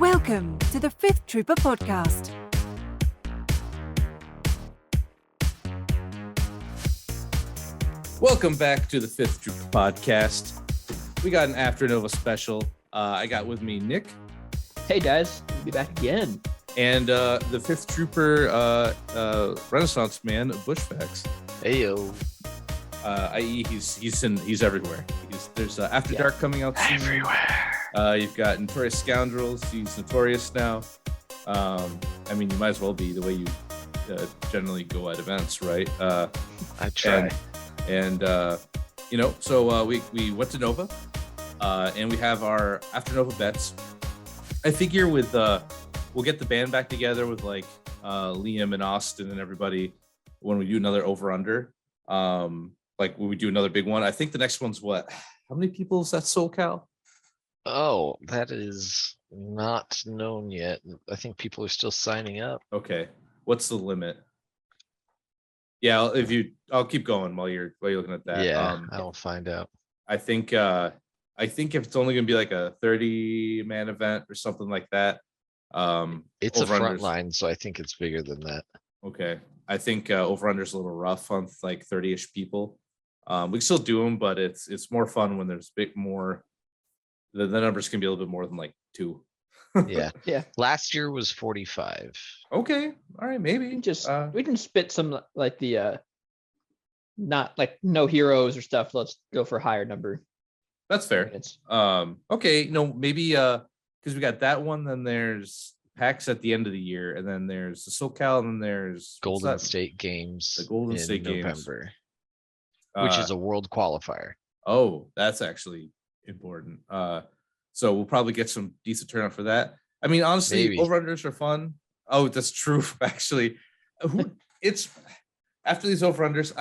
Welcome to the Fifth Trooper podcast. Welcome back to the Fifth Trooper podcast. We got an After Nova special. I got with me Nick. Hey guys, we'll be back again. And the Fifth Trooper Renaissance man, Bushfax. Hey yo. I.e. he's everywhere. There's After Dark coming out soon. Everywhere. You've got Notorious Scoundrels. He's notorious now. I mean, you might as well be the way you generally go at events, right? I try. And so we went to Nova, and we have our After Nova bets. I figure with we'll get the band back together with like Liam and Austin and everybody when we do another over under. Like when we do another big one. I think the next one's what? How many people is that SoCal? Oh, that is not known yet. I think people are still signing up. Okay, what's the limit? Yeah, I'll keep going while you're looking at that. Yeah, I'll find out. I think if it's only gonna be like a 30-man event or something like that. It's a front over-unders- line, so I think it's bigger than that. Okay, I think over-under's a little rough on like 30-ish people. We can still do them, but it's more fun when there's a bit more. The numbers can be a little bit more than like 2. Yeah. Yeah, Last year was 45. Okay, all right, maybe we can spit some like the not like no heroes or stuff. Let's go for a higher number. that's fair. It's Okay, maybe because we got that one, then there's PAX at the end of the year, and then there's the SoCal, and then there's what's Golden that? State Games. The Golden in State Games. November, which is a world qualifier. Oh, that's actually important. So we'll probably get some decent turnout for that. I mean, honestly, Maybe. over-unders are fun. Oh, that's true, actually. It's after these over-unders,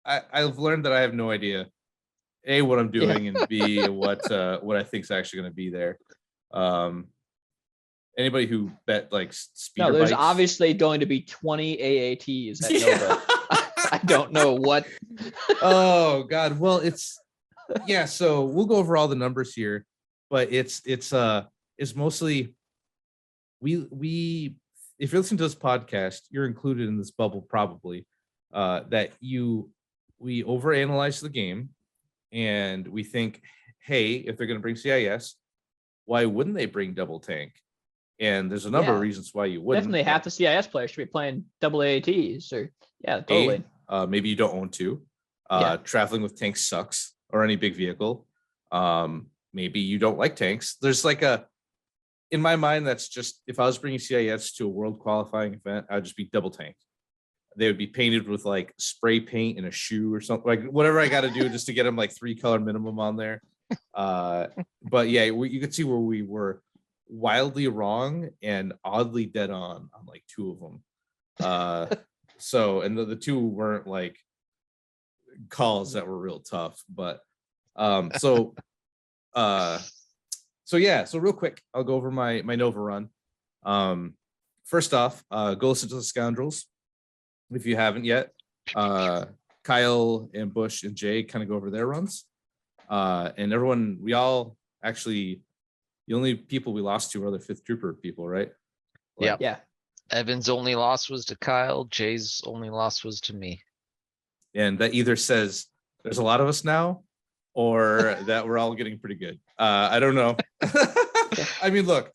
I've learned that I have no idea, A, what I'm doing, and B, what I think is actually going to be there. Anybody who bet like speeder no. There's bikes, obviously going to be 20 AATs at Nova. I don't know what. Oh God. Well, it's yeah. So we'll go over all the numbers here, but it's mostly we if you're listening to this podcast, you're included in this bubble probably. That we overanalyze the game, and we think, hey, if they're going to bring CIS, why wouldn't they bring double tank? And there's a number of Yeah. reasons why you wouldn't. Definitely half the CIS players should be playing double AATs or yeah, totally. Maybe you don't own two. Yeah. Traveling with tanks sucks, or any big vehicle. Maybe you don't like tanks. There's like in my mind, that's just, if I was bringing CIS to a world qualifying event, I'd just be double tank. They would be painted with like spray paint in a shoe or something, like whatever I got to do just to get them like 3-color minimum on there. But yeah, you could see where we were wildly wrong and oddly dead on like 2 of them. So, and the 2 weren't like calls that were real tough, but so yeah, so real quick, I'll go over my Nova run. First off, go listen to the Scoundrels if you haven't yet. Kyle and Bush and Jay kind of go over their runs, and everyone, we all actually, the only people we lost to are other Fifth Trooper people, right? Yep. Yeah. Evan's only loss was to Kyle. Jay's only loss was to me. And that either says there's a lot of us now, or that we're all getting pretty good. I don't know. I mean, look,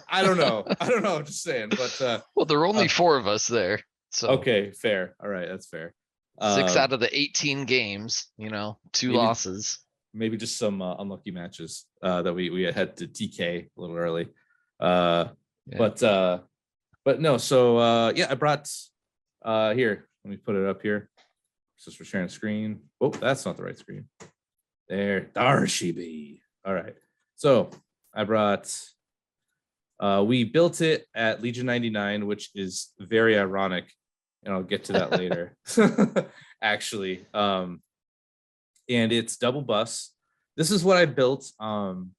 I don't know. I'm just saying, but Well, there are only 4 of us there. So okay, fair. All right, that's fair. 6 out of the 18 games, 2 maybe- losses. Maybe just some unlucky matches that we had to TK a little early. Yeah. But no. So yeah, I brought here. Let me put it up here. Just for sharing screen. Oh, that's not the right screen. There she be. All right. So I brought. We built it at Legion 99, which is very ironic, and I'll get to that later. Actually, and it's double bus. This is what I built, and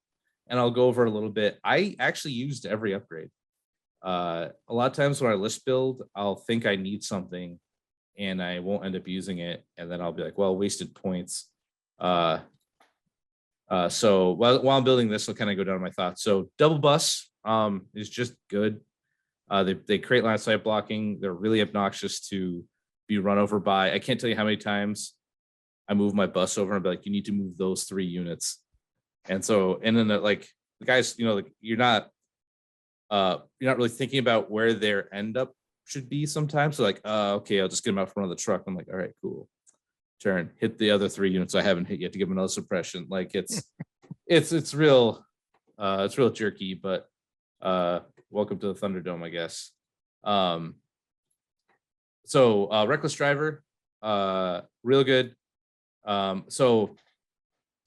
I'll go over a little bit. I actually used every upgrade. A lot of times when I list build, I'll think I need something, and I won't end up using it, and then I'll be like, well, wasted points. So while I'm building this, I'll kind of go down my thoughts. So double bus, is just good. They create line of sight blocking. They're really obnoxious to be run over by. I can't tell you how many times I move my bus over and be like, you need to move those 3 units. And so, and then the guys, like you're not really thinking about where their end up should be sometimes. So like, okay, I'll just get them out front of the truck. I'm like, all right, cool. Turn, hit the other 3 units I haven't hit yet to give them another suppression. Like it's real jerky, but welcome to the Thunderdome, I guess. So Reckless Driver, real good. So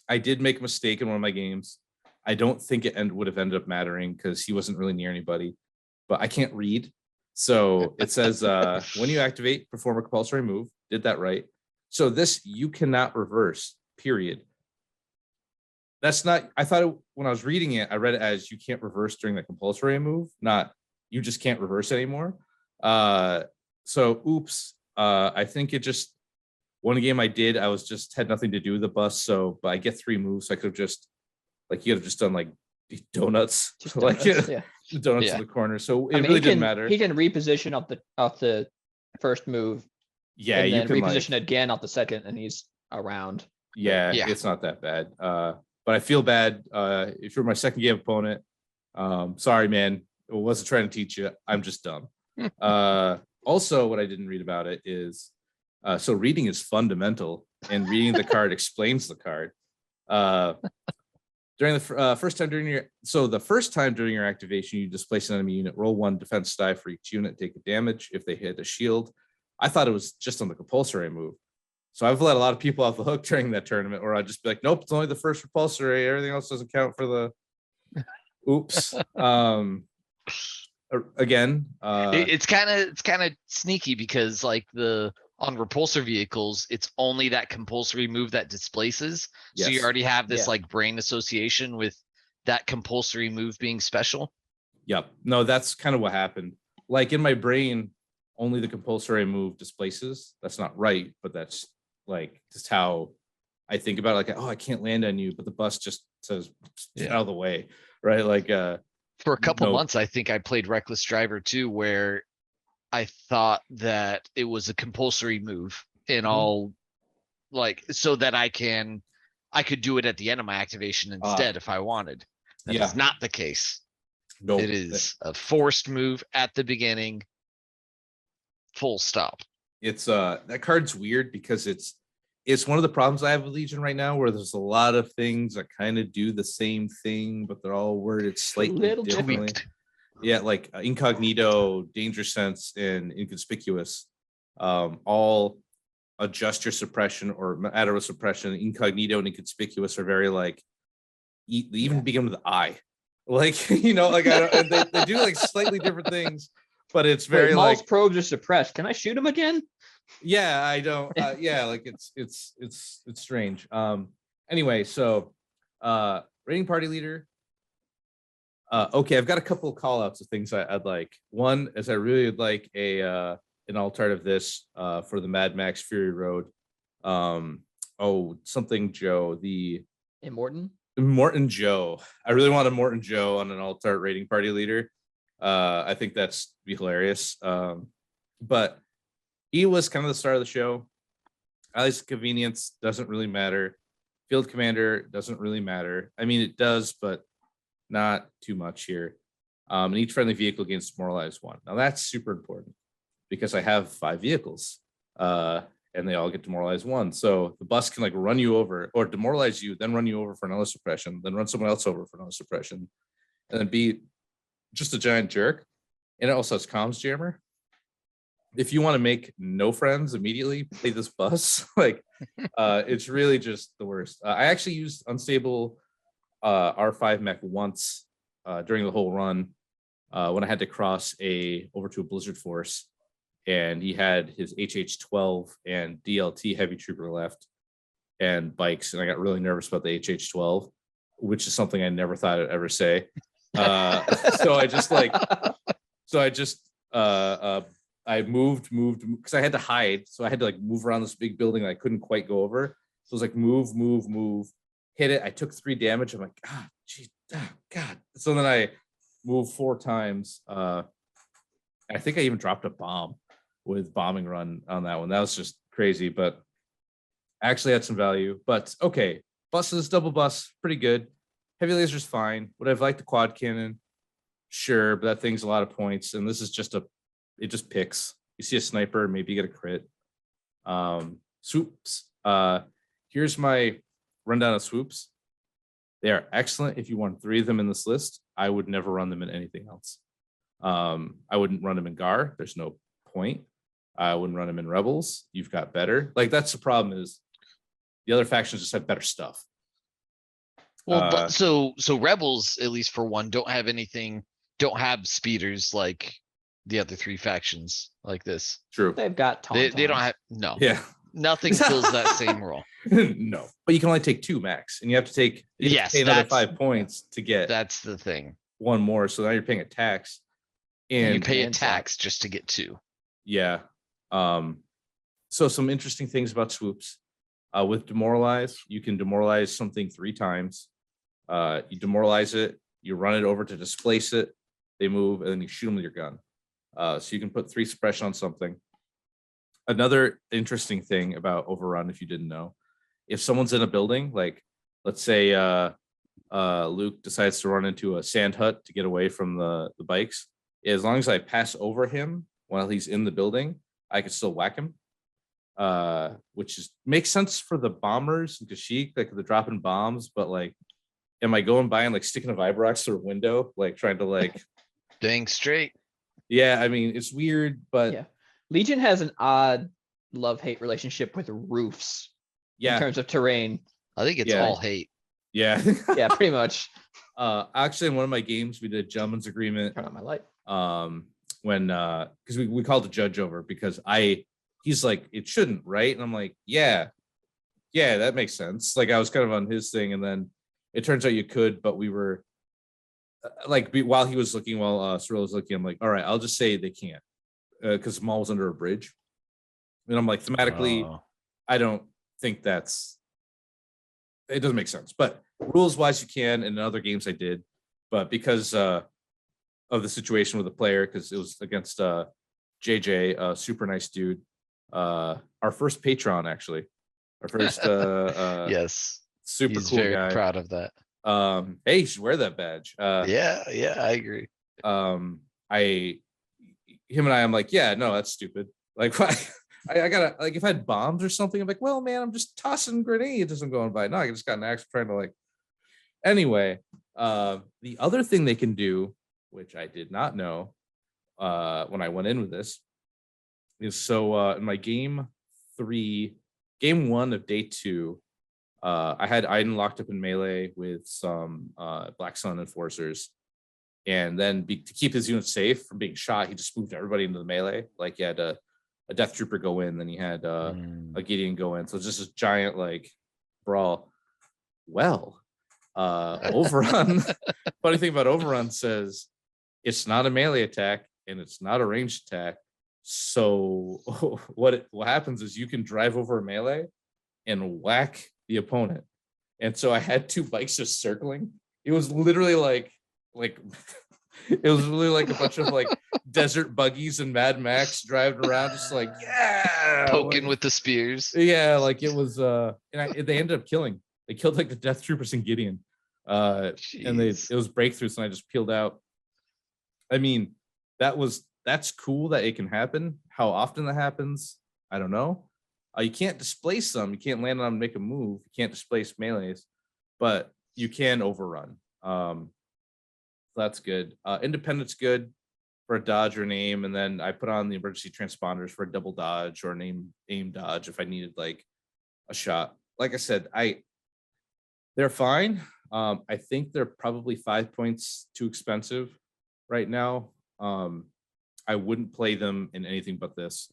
I did make a mistake in one of my games. I don't think it would have ended up mattering because he wasn't really near anybody, but I can't read. So it says when you activate, perform a compulsory move. Did that right. So this you cannot reverse, period. That's not, I thought when I was reading it, I read it as you can't reverse during the compulsory move, not you just can't reverse anymore. So oops, I think it just, one game I did, I was just had nothing to do with the bus. So, but I get 3 moves. So I could have just, like, you could have just done like donuts, Just like donuts, yeah. the donuts Yeah. in the corner. So I it mean, really didn't matter. He can reposition off the first move. Yeah, and you then can reposition like, again off the second, and he's around. yeah, Yeah. it's not that bad. But I feel bad if you're my second game opponent. Sorry, man. I wasn't trying to teach you. I'm just dumb. Also, what I didn't read about it is so reading is fundamental, and reading the card explains the card. During the first time during your activation, you displace an enemy unit, roll 1 defense die for each unit, take a damage if they hit a shield. I thought it was just on the compulsory move. So I've let a lot of people off the hook during that tournament, or I'd just be like, nope, it's only the first compulsory. Everything else doesn't count for the oops. Again, It's kind of sneaky because like on repulsor vehicles, it's only that compulsory move that displaces. So you yes. already have this Yeah. like brain association with that compulsory move being special. Yep. No, that's kind of what happened. Like in my brain, only the compulsory move displaces. That's not right, but that's like just how I think about it. Like, oh, I can't land on you, but the bus just says get Yeah. out of the way, right? Like, For a couple no. months, I think I played Reckless Driver too, where I thought that it was a compulsory move and all like so that I could do it at the end of my activation instead if I wanted. That is not the case. No, It is a forced move at the beginning. Full stop. It's that card's weird because it's one of the problems I have with Legion right now, where there's a lot of things that kind of do the same thing, but they're all worded slightly little differently. Tweaked. Yeah, like incognito, danger sense, and inconspicuous, all adjust your suppression or add a suppression. Incognito and inconspicuous are very like they even begin with I. Like like I don't, they do like slightly different things, but it's very Wait, Maul's like probes are suppressed. Can I shoot him again? yeah, I don't yeah, like it's strange. Anyway, so rating party leader. Okay, I've got a couple of call outs of things I'd like. One is I really would like an alternative this for the Mad Max Fury Road. Something Joe, the Morton Joe. I really want a Morton Joe on an alt-art rating party leader. I think that's be hilarious. But he was kind of the star of the show. At least convenience doesn't really matter. Field commander doesn't really matter. I mean, it does, but not too much here. And each friendly vehicle gains demoralized 1. Now that's super important because I have 5 vehicles. And they all get demoralized 1. So the bus can like run you over or demoralize you, then run you over for another suppression, then run someone else over for another suppression, and then be just a giant jerk. And it also has comms jammer. If you want to make no friends immediately, play this bus. Like, it's really just the worst. I actually used unstable R5 mech once during the whole run when I had to cross over to a Blizzard Force. And he had his HH-12 and DLT heavy trooper left and bikes. And I got really nervous about the HH-12, which is something I never thought I'd ever say. I moved because I had to hide. So I had to like move around this big building that I couldn't quite go over. So it was like move, hit it. I took 3 damage. I'm like, God. So then I move 4 times. I think I even dropped a bomb with bombing run on that one. That was just crazy, but actually had some value. But okay, buses, double bus, pretty good. Heavy laser's fine. Would I've liked the quad cannon? Sure, but that thing's a lot of points, and this is just it just picks. You see a sniper, maybe you get a crit. Swoops. Here's my rundown of swoops. They are excellent if you want 3 of them in this list. I would never run them in anything else. I wouldn't run them in Gar. There's no point. I wouldn't run them in Rebels. You've got better. Like, that's the problem, is the other factions just have better stuff. Well, but so Rebels, at least for one, don't have speeders like the other 3 factions like this. True. They've got They don't tauntauns. have no. Yeah. Nothing fills that same role. No, but you can only take 2 max, and you have to take Yes, pay another that's- 5 points to get That's the thing. 1 more. So now you're paying a tax, And you and pay a and slot. tax just to get 2. yeah. So some interesting things about swoops. With demoralize, you can demoralize something 3 times. You demoralize it, you run it over to displace it, they move, and then you shoot them with your gun. So you can put 3 suppression on something. Another interesting thing about overrun, if you didn't know, if someone's in a building, like let's say Luke decides to run into a sand hut to get away from the bikes, as long as I pass over him while he's in the building, I can still whack him. Which makes sense for the bombers and Kashyyyk, like they're dropping bombs, but like, am I going by and like sticking a Vibrox through a window, like trying to like Dang straight. yeah, I mean it's weird, but Yeah. Legion has an odd love-hate relationship with roofs in yeah, terms of terrain. I think it's Yeah. all hate. yeah. Yeah, pretty much. Actually, in one of my games, we did a gentleman's agreement. Turn on my light. When because we called the judge over because he's like, it shouldn't, right? And I'm like, yeah, that makes sense. Like I was kind of on his thing, and then it turns out you could, but we were while he was looking, while Cyril was looking, I'm like, all right, I'll just say they can't because Maul was under a bridge, and I'm like, thematically, Oh. I don't think it doesn't make sense, but rules wise you can. And in other games I did, but because of the situation with the player, because it was against JJ, a super nice dude, our first patron, actually, our first Yes, super he's cool very guy. proud of that. Hey, you should wear that badge. Yeah, I agree. Him and I'm like, yeah, no, that's stupid. Like, I gotta, like, if I had bombs or something, I'm like, well, man, I'm just tossing grenades as I'm going by. No, I just got an axe trying to like. Anyway, the other thing they can do, which I did not know when I went in with this, is so in my game 1 of day 2, I had Iden locked up in melee with some Black Sun enforcers, and then to keep his unit safe from being shot, he just moved everybody into the melee. Like he had a Death Trooper go in, then he had a Gideon go in, so it's just a giant like brawl. Well, Overrun. Funny thing about Overrun says it's not a melee attack and it's not a ranged attack. So what happens is you can drive over a melee and whack the opponent. And so I had 2 bikes just circling. It was literally like it was really like a bunch of like desert buggies and Mad Max driving around, just like Poking like, with the spears. yeah, like it was they ended up killing. They killed like the Death Troopers and Gideon. And Jeez. it was breakthroughs, and I just peeled out. I mean, that's cool that it can happen. How often that happens, I don't know. You can't displace them. You can't land on them and make a move. You can't displace melees, but you can overrun. That's good. Independence good for a dodge or an aim, and then I put on the emergency transponders for a double dodge or an aim dodge if I needed like a shot. Like I said, they're fine. I think they're probably 5 points too expensive right now. I wouldn't play them in anything but this.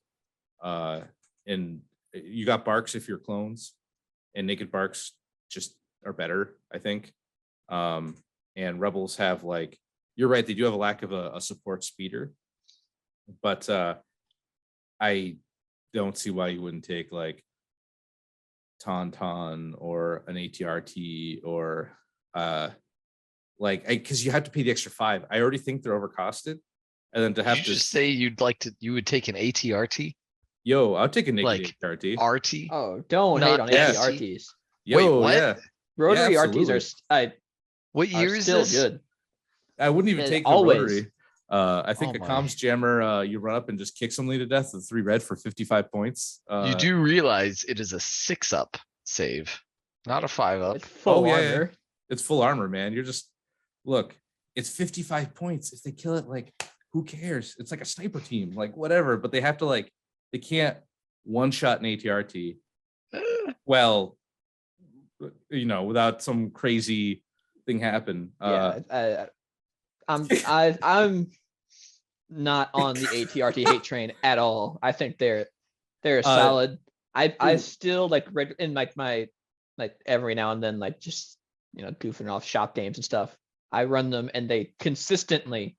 And you got Barks if you're clones, and Naked Barks just are better, I think. And Rebels have like, you're right, they do have a lack of a support speeder, but I don't see why you wouldn't take like Tauntaun or an ATRT or like, because you have to pay the extra 5. I already think they're overcosted, and then to Did have you to just say you would take an ATRT? yo, I'll take a naked Like ATRT. RT? Oh, don't hate Not on Yeah. ATRTs. Yo, Wait, what? yeah, Rotary RTs absolutely. What are year is still this? good. I wouldn't even And take the always. rotary. I think Oh a my. comms jammer, you run up and just kick somebody to death with 3 red for 55 points. You do realize it is a 6-up save, not a 5-up. It's full yeah, yeah. armor. It's full armor, man. You're just look. It's 55 points. If they kill it, like, who cares? It's like a sniper team, like whatever. But they have to like, they can't one shot an ATRT. Well, you know, without some crazy thing happen. Yeah, I'm not on the ATRT hate train at all. I think they're solid. I still like read in like my like every now and then, like just goofing off shop games and stuff. I run them and they consistently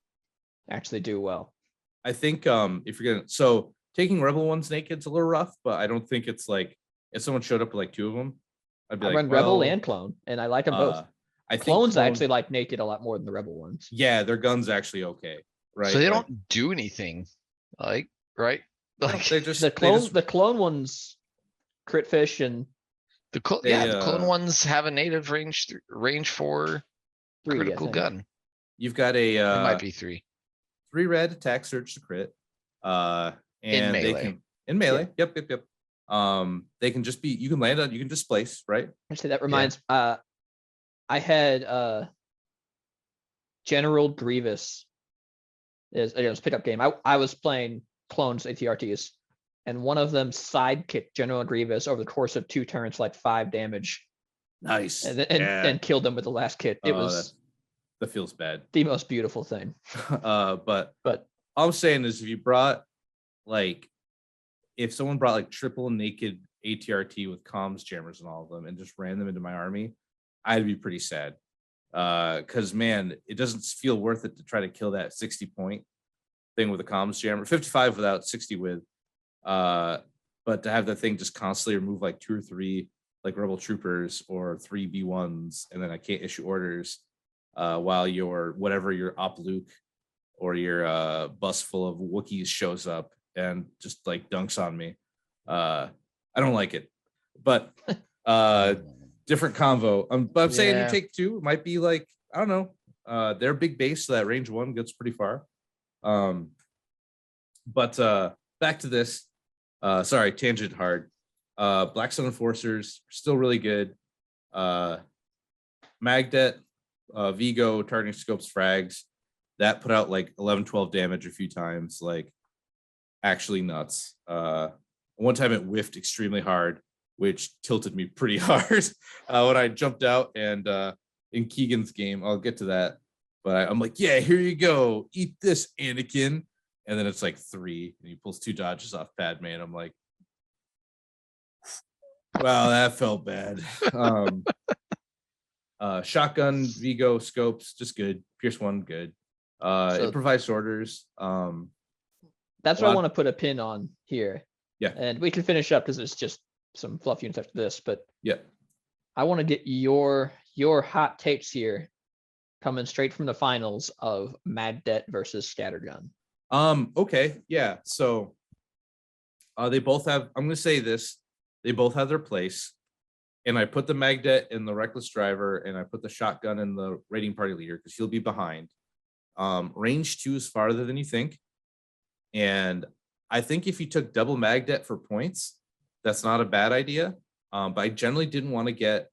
actually do well. I think if you're gonna taking rebel ones naked's a little rough, but I don't think it's like if someone showed up with like 2 of them, I'd be I like, run Rebel and Clone, and I like them both. I think Clones I actually like naked a lot more than the Rebel ones. Yeah, their gun's actually okay, right? So they Like, don't do anything, like, right? no, Like they just The clone ones crit fish and the clone ones have a native range 4 3, critical gun. you've got a It might be 3. 3 red attack surge to crit. And they melee. can in melee. Yep. They can just be, you can land on, you can displace, right? Actually, that reminds I had General Grievous is it was a pickup game. I was playing clones ATRTs, and one of them sidekicked General Grievous over the course of 2 turns, like 5 damage, Nice. and killed them with the last kit. It was that feels bad. the most beautiful thing. But But all I'm saying is if you brought like, if someone brought like triple naked ATRT with comms jammers and all of them and just ran them into my army, I'd be pretty sad. Because man, it doesn't feel worth it to try to kill that 60 point thing with a comms jammer, 55 without 60 with. But to have that thing just constantly remove like 2 or 3 like rebel troopers or 3 B1s, and then I can't issue orders while your whatever your op Luke or your bus full of Wookiees shows up and just like dunks on me. I don't like it, but different convo. But I'm saying you take 2, it might be like, I don't know. They're big base, so that range 1 gets pretty far. But back to this. Sorry, tangent hard. Black Sun Enforcers still really good. Magdet, Vigo, targeting scopes, frags. That put out like 11, 12 damage a few times. Like, actually nuts. One time it whiffed extremely hard, which tilted me pretty hard when I jumped out. And in Keegan's game, I'll get to that. But I'm like, yeah, here you go. Eat this, Anakin. And then it's like 3, and he pulls 2 dodges off Padme. I'm like, wow, that felt bad. Shotgun, Vigo, scopes, just good. Pierce 1, good. Improvised orders. That's what I want to put a pin on here. Yeah. And we can finish up because it's just some fluff units after this. But yeah, I want to get your hot takes here, coming straight from the finals of Magdet versus Scattergun. Okay, yeah. So they both have, I'm gonna say this, they both have their place. And I put the Magdet in the reckless driver, and I put the shotgun in the raiding party leader because he'll be behind. Range 2 is farther than you think. And I think if you took double Magdet for points, that's not a bad idea. But I generally didn't want to get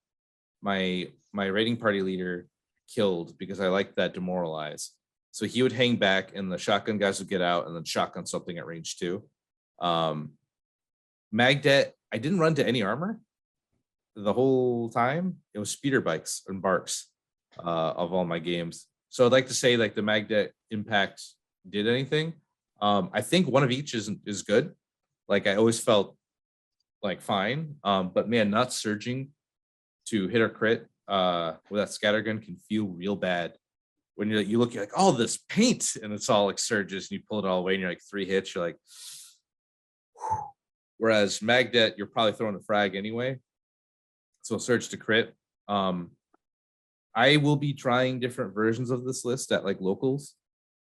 my raiding party leader killed because I like that demoralize. So he would hang back and the shotgun guys would get out and then shotgun something at range 2. Magdet, I didn't run to any armor the whole time. It was speeder bikes and barks of all my games. So I'd like to say like the Magdet impact did anything. I think one of each is good. Like I always felt like fine. But man, not surging to hit or crit with that scattergun can feel real bad. When you look, you're like, oh, this paint, and it's all like surges, and you pull it all away, and you're like 3 hits, you're like, whew. Whereas Magdet, you're probably throwing a frag anyway. So surge to crit. I will be trying different versions of this list at like locals.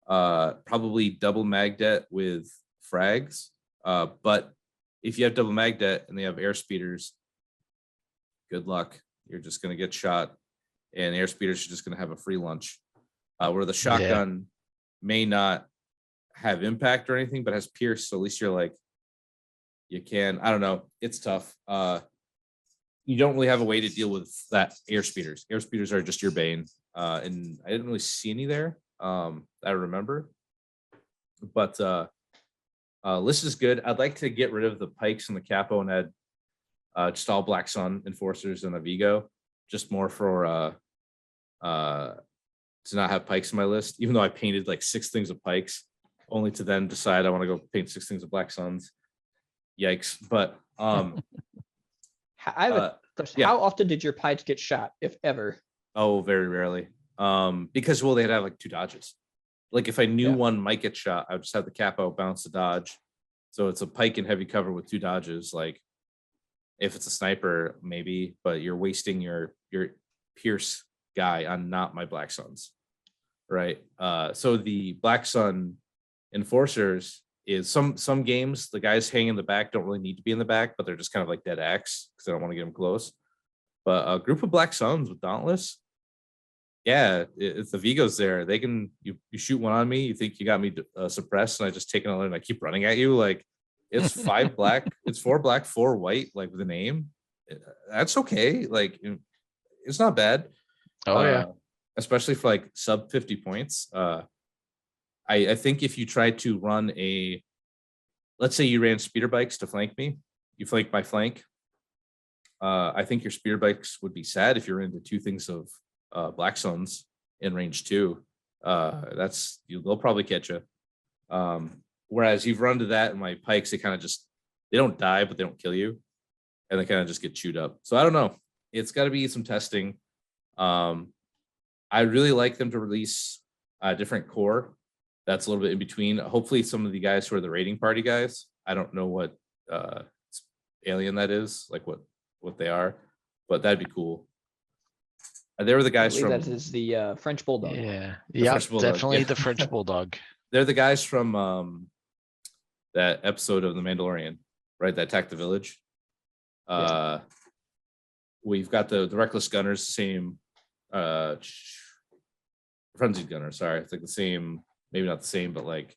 Probably double magdet with frags. But if you have double magdet and they have air speeders, good luck. You're just gonna get shot, and air speeders are just gonna have a free lunch. Where the shotgun may not have impact or anything, but has pierce, so at least you're like, you can. I don't know. It's tough. You don't really have a way to deal with that air speeders. Air speeders are just your bane, and I didn't really see any there. I remember, but list is good. I'd like to get rid of the pikes and the capo and add just all Black Sun enforcers and a Vigo, just more for to not have pikes in my list, even though I painted like 6 things of pikes, only to then decide I want to go paint 6 things of Black Suns. Yikes. But I have a question. yeah. How often did your pikes get shot, if ever? Oh, very rarely. Because they'd have like 2 dodges. Like if I knew Yeah. one might get shot, I would just have the capo bounce the dodge. So it's a pike in heavy cover with 2 dodges. Like if it's a sniper, maybe, but you're wasting your pierce guy on not my Black Suns. Right. So the Black Sun enforcers is some games, the guys hanging in the back don't really need to be in the back, but they're just kind of like dead axe because I don't want to get them close. But a group of Black Suns with Dauntless, yeah, if the Vigo's there, they can, you shoot one on me, you think you got me suppressed, and I just take another and I keep running at you. Like it's 5 black, it's 4 black, 4 white, like with a name. That's okay. Like it's not bad. Especially for like sub 50 points. I think if you try to run let's say you ran speeder bikes to flank me, you flank my flank. I think your speeder bikes would be sad if you're into 2 things of Black Suns in range 2. They'll probably catch you. Whereas you've run to that and my pikes, they kind of just, they don't die, but they don't kill you. And they kind of just get chewed up. So I don't know. It's got to be some testing. I really like them to release a different core that's a little bit in between. Hopefully some of the guys who are the raiding party guys, I don't know what alien that is, like what they are, but that'd be cool. They were the guys from, that is the French Bulldog. Yeah. French Bulldog, Definitely yeah. the French Bulldog. They're the guys from that episode of The Mandalorian, right? That attacked the village. We've got the Reckless Gunners, same Frenzied Gunner, sorry. It's like the same, maybe not the same, but like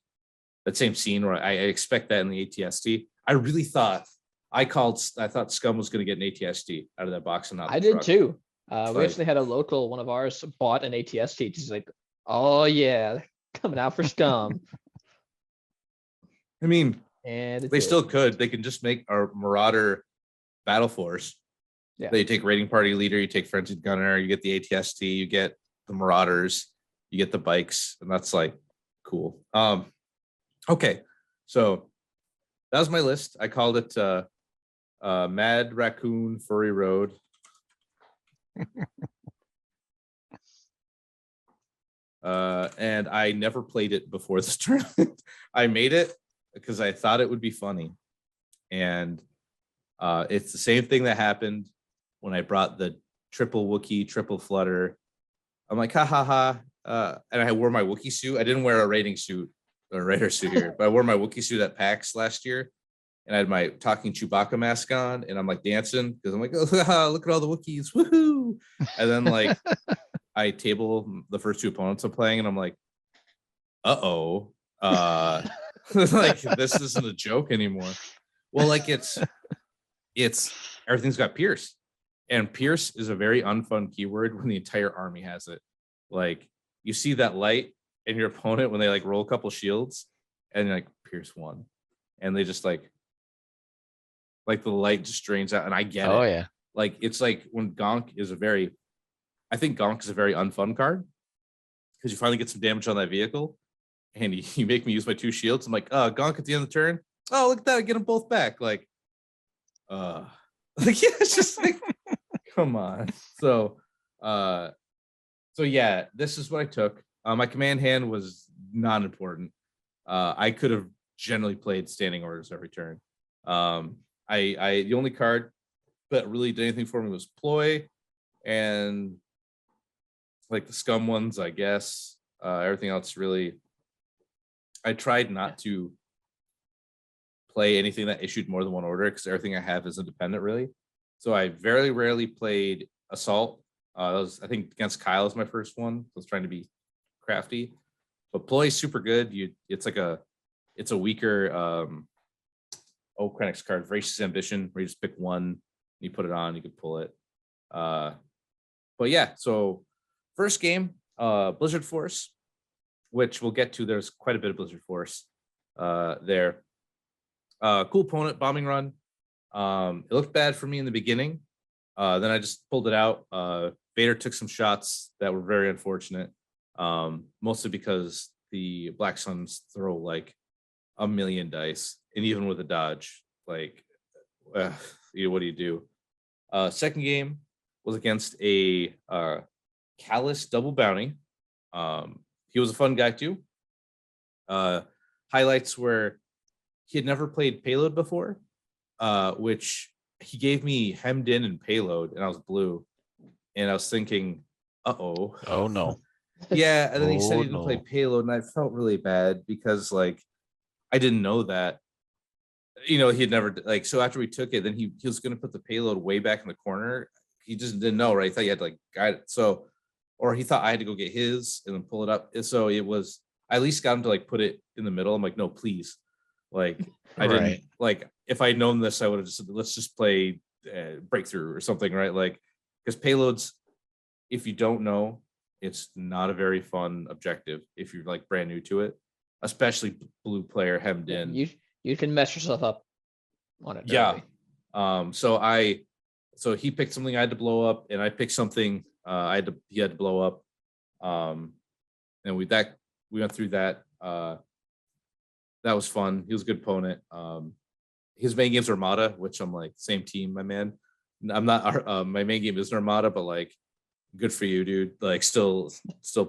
that same scene where I expect that in the ATST. I really thought I thought Scum was going to get an ATST out of that box and not I the did truck. too. We actually had a local, one of ours bought an ATST. He's like, oh yeah, coming out for Scum. I mean, And they still could. They can just make our Marauder battle force. Yeah. They take raiding party leader, you take Frenzied Gunner, you get the ATST, you get the Marauders, you get the bikes, and that's like cool. Okay, so that was my list. I called it Mad Raccoon Furry Road. And I never played it before this tournament. I made it because I thought it would be funny. And it's the same thing that happened when I brought the triple Wookiee, triple Flutter. I'm like, ha ha ha. And I wore my Wookiee suit. I didn't wear a raiding suit or raider suit here, but I wore my Wookiee suit at PAX last year. And I had my talking Chewbacca mask on, and I'm like dancing because I'm like, oh, look at all the Wookiees, woohoo! And then like I table the first 2 opponents I'm playing, and I'm like, like this isn't a joke anymore. Well, like it's everything's got Pierce, and Pierce is a very unfun keyword when the entire army has it. Like you see that light in your opponent when they like roll a couple shields, and you're like Pierce 1, and they just like the light just drains out, and I get it. Oh yeah. Like it's like when Gonk is I think Gonk is a very unfun card because you finally get some damage on that vehicle, and you make me use my 2 shields. I'm like, Gonk at the end of the turn. Oh, look at that! I get them both back. Like, yeah, it's just like, come on. So yeah, this is what I took. My command hand was not important. I could have generally played standing orders every turn. The only card that really did anything for me was Ploy, and like the scum ones, I guess. Everything else really, I tried not to play anything that issued more than one order because everything I have is independent, really. So I very rarely played Assault. That was, I think, against Kyle was my first one. I was trying to be crafty, but Ploy is super good. It's a weaker Krennic's card, Voracious Ambition, where you just pick one, you put it on, you can pull it. But yeah, so first game, Blizzard Force, which we'll get to. There's quite a bit of Blizzard Force there. Cool opponent, bombing run. It looked bad for me in the beginning. Then I just pulled it out. Vader took some shots that were very unfortunate, mostly because the Black Suns throw like a million dice, and even with a dodge, like, what do you do? Second game was against a Callus double bounty. He was a fun guy too. Highlights were he had never played Payload before, which he gave me hemmed in and Payload, and I was blue, and I was thinking, oh no. Yeah, and then he said he didn't no. play Payload, and I felt really bad because like I didn't know that. He had never like, so after we took it, then he was going to put the Payload way back in the corner. He just didn't know, right? He thought you had to like guide it. So, or he thought I had to go get his and then pull it up. And so it was, I at least got him to like put it in the middle. I'm like, no, please. Like, I didn't Right. like, if I'd known this, I would have just said, let's just play Breakthrough or something, right? Like, because Payloads, if you don't know, it's not a very fun objective if you're like brand new to it, especially blue player hemmed in. You can mess yourself up on it. Yeah. So he picked something I had to blow up, and I picked something he had to blow up. And we went through that. That was fun. He was a good opponent. His main game's Armada, which I'm like, same team, my man. I'm not my main game is Armada, but like, good for you, dude. Like, still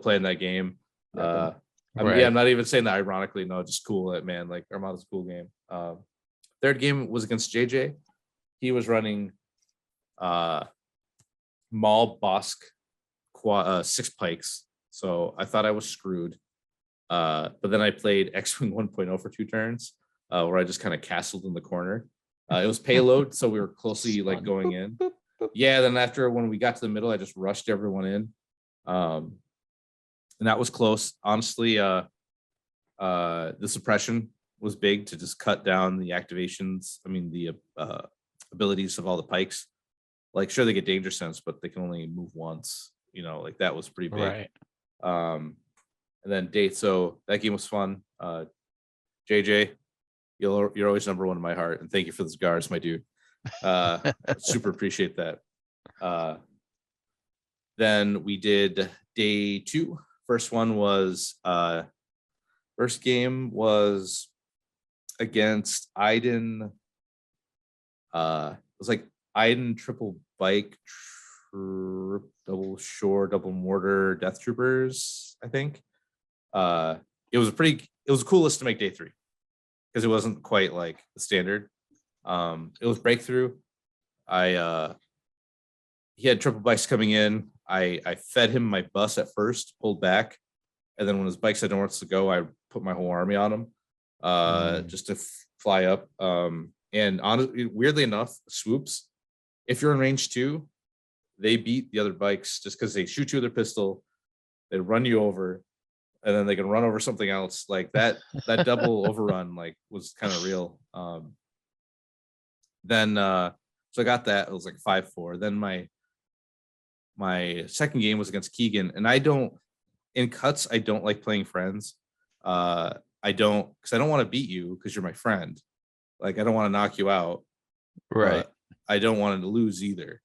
playing that game. I'm not even saying that ironically. No, just cool, man. Like, Armada's a cool game. Third game was against JJ. He was running Maul Bosk 6 pikes. So I thought I was screwed. But then I played X-Wing 1.0 for 2 turns, where I just kind of castled in the corner. It was Payload, so we were closely like going in. Yeah, then after when we got to the middle, I just rushed everyone in. And that was close. Honestly, the suppression was big to just cut down the activations. I mean, the abilities of all the pikes. Like, sure, they get danger sense, but they can only move once. Like, that was pretty big. Right. And then so that game was fun. JJ, you're always number one in my heart, and thank you for the cigars, my dude. Super appreciate that. Then we did day 2. First game was against Iden. It was like Iden triple bike, double shore, double mortar, death troopers, I think. It was the coolest to make day 3 because it wasn't quite like the standard. It was Breakthrough. He had triple bikes coming in. I fed him my bus at first, pulled back, and then when his bike said nowhere else to go, I put my whole army on him, just to fly up. And honestly, weirdly enough, swoops, if you're in range 2, they beat the other bikes just because they shoot you with their pistol, they run you over, and then they can run over something else. Like that double overrun like was kind of real. Then so I got that. It was like 5-4. Then my second game was against Keegan, and in cuts, I don't like playing friends. I don't want to beat you because you're my friend. Like, I don't want to knock you out. Right. I don't want to lose either.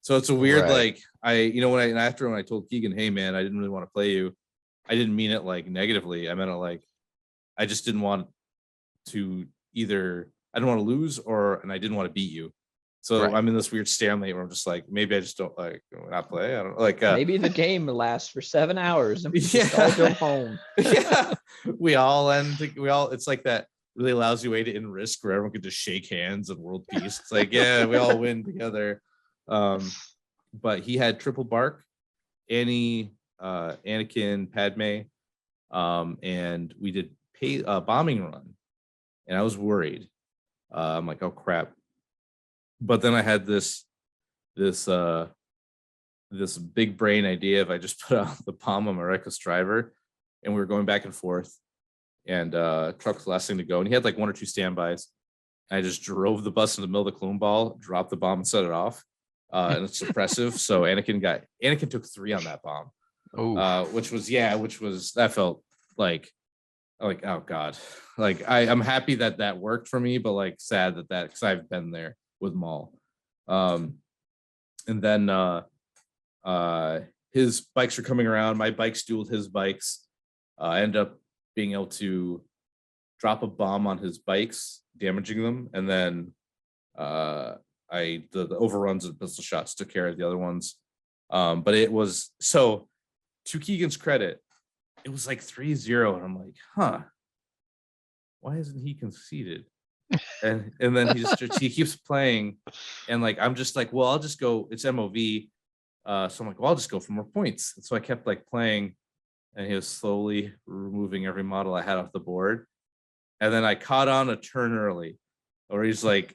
So it's a weird, Right. like, when I told Keegan, hey man, I didn't really want to play you, I didn't mean it like negatively. I meant it like, I just didn't want to I didn't want to lose and I didn't want to beat you. So Right. I'm in this weird stalemate where I'm just like, maybe I just don't like not play. I don't like. Maybe the game lasts for 7 hours and we just all go home. Yeah, it's like that really lousy way to end Risk where everyone could just shake hands and world peace. It's like, yeah, we all win together. But he had triple bark, and he Anakin, Padme, and we did bombing run, and I was worried. I'm like, oh crap! But then I had this big brain idea if I just put out the palm on my reckless driver, and we were going back and forth, and truck was the last thing to go, and he had like 1 or 2 standbys. I just drove the bus in the middle of the clone ball, dropped the bomb, and set it off. And it's suppressive, so Anakin took 3 on that bomb, which was that felt like oh god, like I'm happy that worked for me, but like sad that because I've been there with Maul. And then his bikes are coming around. My bikes dueled his bikes. I ended up being able to drop a bomb on his bikes, damaging them, and then the overruns and pistol shots took care of the other ones. But it was, so to Keegan's credit, it was like 3-0, and I'm like, huh, why isn't he conceded? And then he keeps playing, and like I'm just like, well, I'll just go, it's MOV. So I'm like, well, I'll just go for more points. And so I kept like playing, and he was slowly removing every model I had off the board. And then I caught on a turn early, or he's like,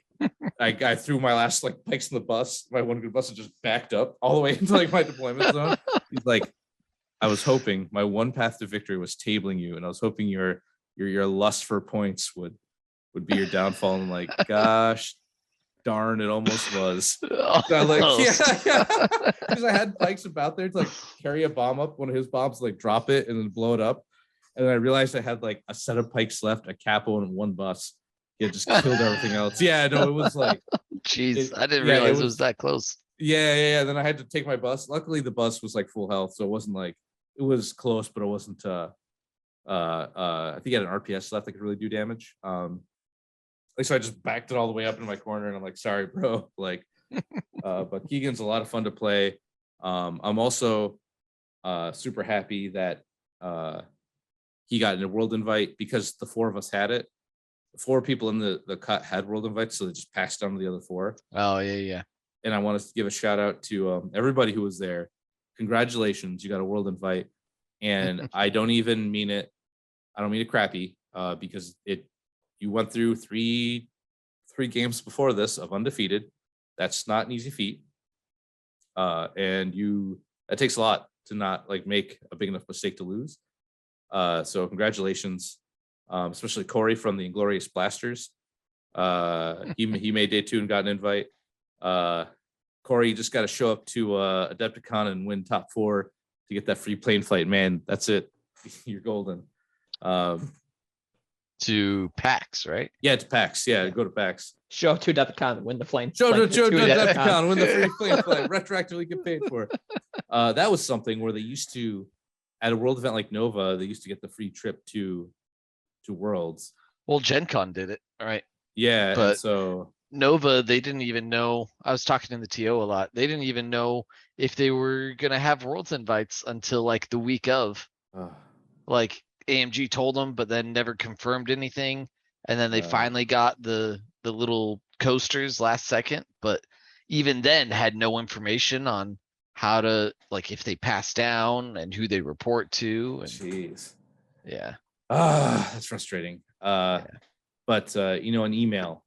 I threw my last like bikes in the bus, my one good bus, and just backed up all the way into like my deployment zone. He's like, I was hoping my one path to victory was tabling you, and I was hoping your lust for points would be your downfall. And I'm like, gosh darn, it almost was. So I'm like, yeah. Because I had bikes about there to like carry a bomb up, one of his bombs, like drop it and then blow it up. And then I realized I had like a set of pikes left, a capo, and 1 bus. It just killed everything else. Yeah, no, it was like, jeez, I didn't realize it was that close. Yeah. Then I had to take my bus. Luckily, the bus was like full health, so it wasn't like, it was close, but it wasn't. I think I had an RPS left that could really do damage. So I just backed it all the way up in my corner, and I'm like, sorry, bro. Like, but Keegan's a lot of fun to play. I'm also super happy that he got a world invite, because the 4 of us had it. 4 people in the cut had world invites, so they just passed on to the other 4. Oh yeah. And I want to give a shout out to everybody who was there. Congratulations, you got a world invite. And I don't even mean it. I don't mean it crappy, because you went through three games before this of undefeated. That's not an easy feat. And that takes a lot to not like make a big enough mistake to lose. So congratulations, especially Corey from the Inglorious Blasters. He made day 2 and got an invite. Corey, you just got to show up to Adepticon and win top 4 to get that free plane flight. Man, that's it. You're golden. To PAX, right? Yeah, to PAX. Yeah, go to PAX. Show up to Adepticon, win the plane. Show to Adepticon, win the free plane flight, retroactively get paid for. That was something where they used to, at a world event like Nova, they used to get the free trip to Worlds. Well, Gen Con did it, all right. Yeah, but so Nova, they didn't even know. I was talking in the TO a lot. They didn't even know if they were gonna have Worlds invites until like the week of. Like AMG told them, but then never confirmed anything. And then they finally got the little coasters last second, but even then had no information on how to, like, if they pass down and who they report to. And jeez. Yeah. That's frustrating. But an email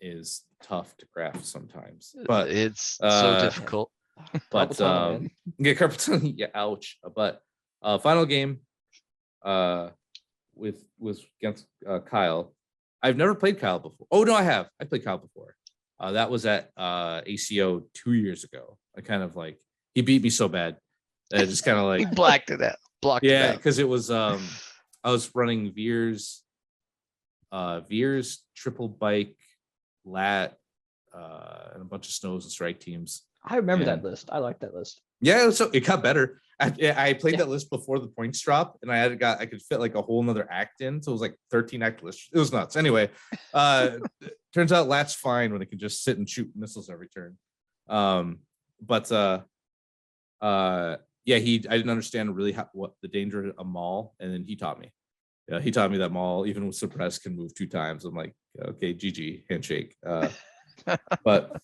is tough to craft sometimes. But it's so difficult. But carpal tunnel, yeah, ouch. But final game with against Kyle. I've never played Kyle before. Oh no, I have. I played Kyle before. That was at ACO 2 years ago. I kind of like, he beat me so bad that I just kind of like He blocked it out. Yeah, because it was I was running Veer's triple bike lat and a bunch of snows and strike teams. I remember that list. I like that list. Yeah, so it got better. I played that list before the points drop, and I could fit like a whole nother act in, so it was like 13 act list. It was nuts. Anyway, turns out Lat's fine when it can just sit and shoot missiles every turn. I didn't understand really what the danger of a Maul, and then he taught me. Yeah, he taught me that Maul, even with suppress, can move 2 times. I'm like, okay, GG, handshake. But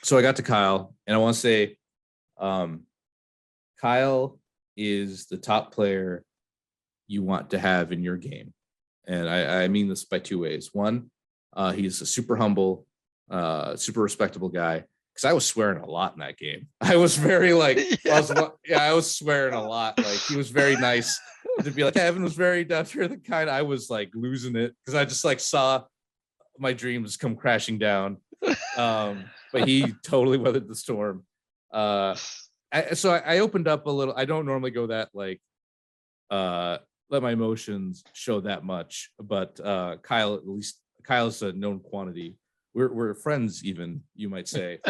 so I got to Kyle, and I want to say, Kyle is the top player you want to have in your game. And I mean this by two ways. One, he's a super humble, super respectable guy. Because I was swearing a lot in that game. I was very like, I was swearing a lot. Like he was very nice. To be like, Evan was very down to the kind. I was like losing it because I just like saw my dreams come crashing down. But he totally weathered the storm. So I opened up a little. I don't normally go that like let my emotions show that much, but Kyle, at least Kyle's a known quantity. We're friends, even, you might say.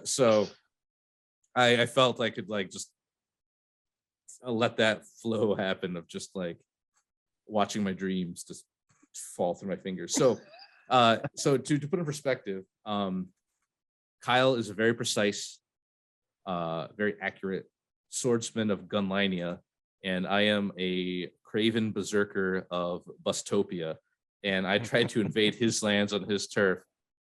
So I felt I could like just let that flow happen of just like watching my dreams just fall through my fingers. So so to put in perspective, Kyle is a very precise, very accurate swordsman of Gunlinia, and I am a craven berserker of Bustopia, and I tried to invade his lands on his turf.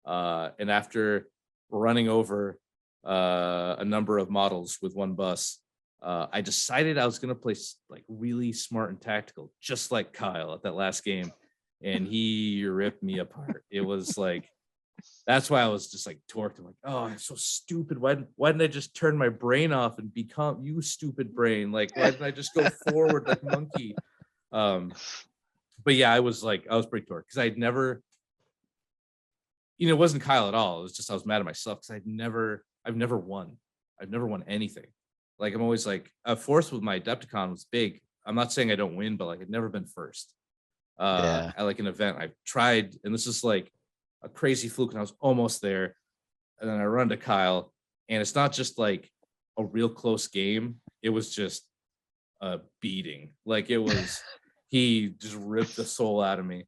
And after running over a number of models with one bus, I decided I was going to play like really smart and tactical, just like Kyle at that last game. And he ripped me apart. It was like, that's why I was just like torqued. I'm like, oh, I'm so stupid. Why didn't I just turn my brain off and become you stupid brain? Like, why didn't I just go forward like monkey? But yeah, I was pretty torqued because I'd never, it wasn't Kyle at all. It was just I was mad at myself because I've never won. I've never won anything. Like I'm always like fourth with my Adepticon was big. I'm not saying I don't win, but like I've never been first. At like an event. I've tried, and this is like a crazy fluke, and I was almost there. And then I run to Kyle, and it's not just like a real close game. It was just a beating. Like it was, he just ripped the soul out of me.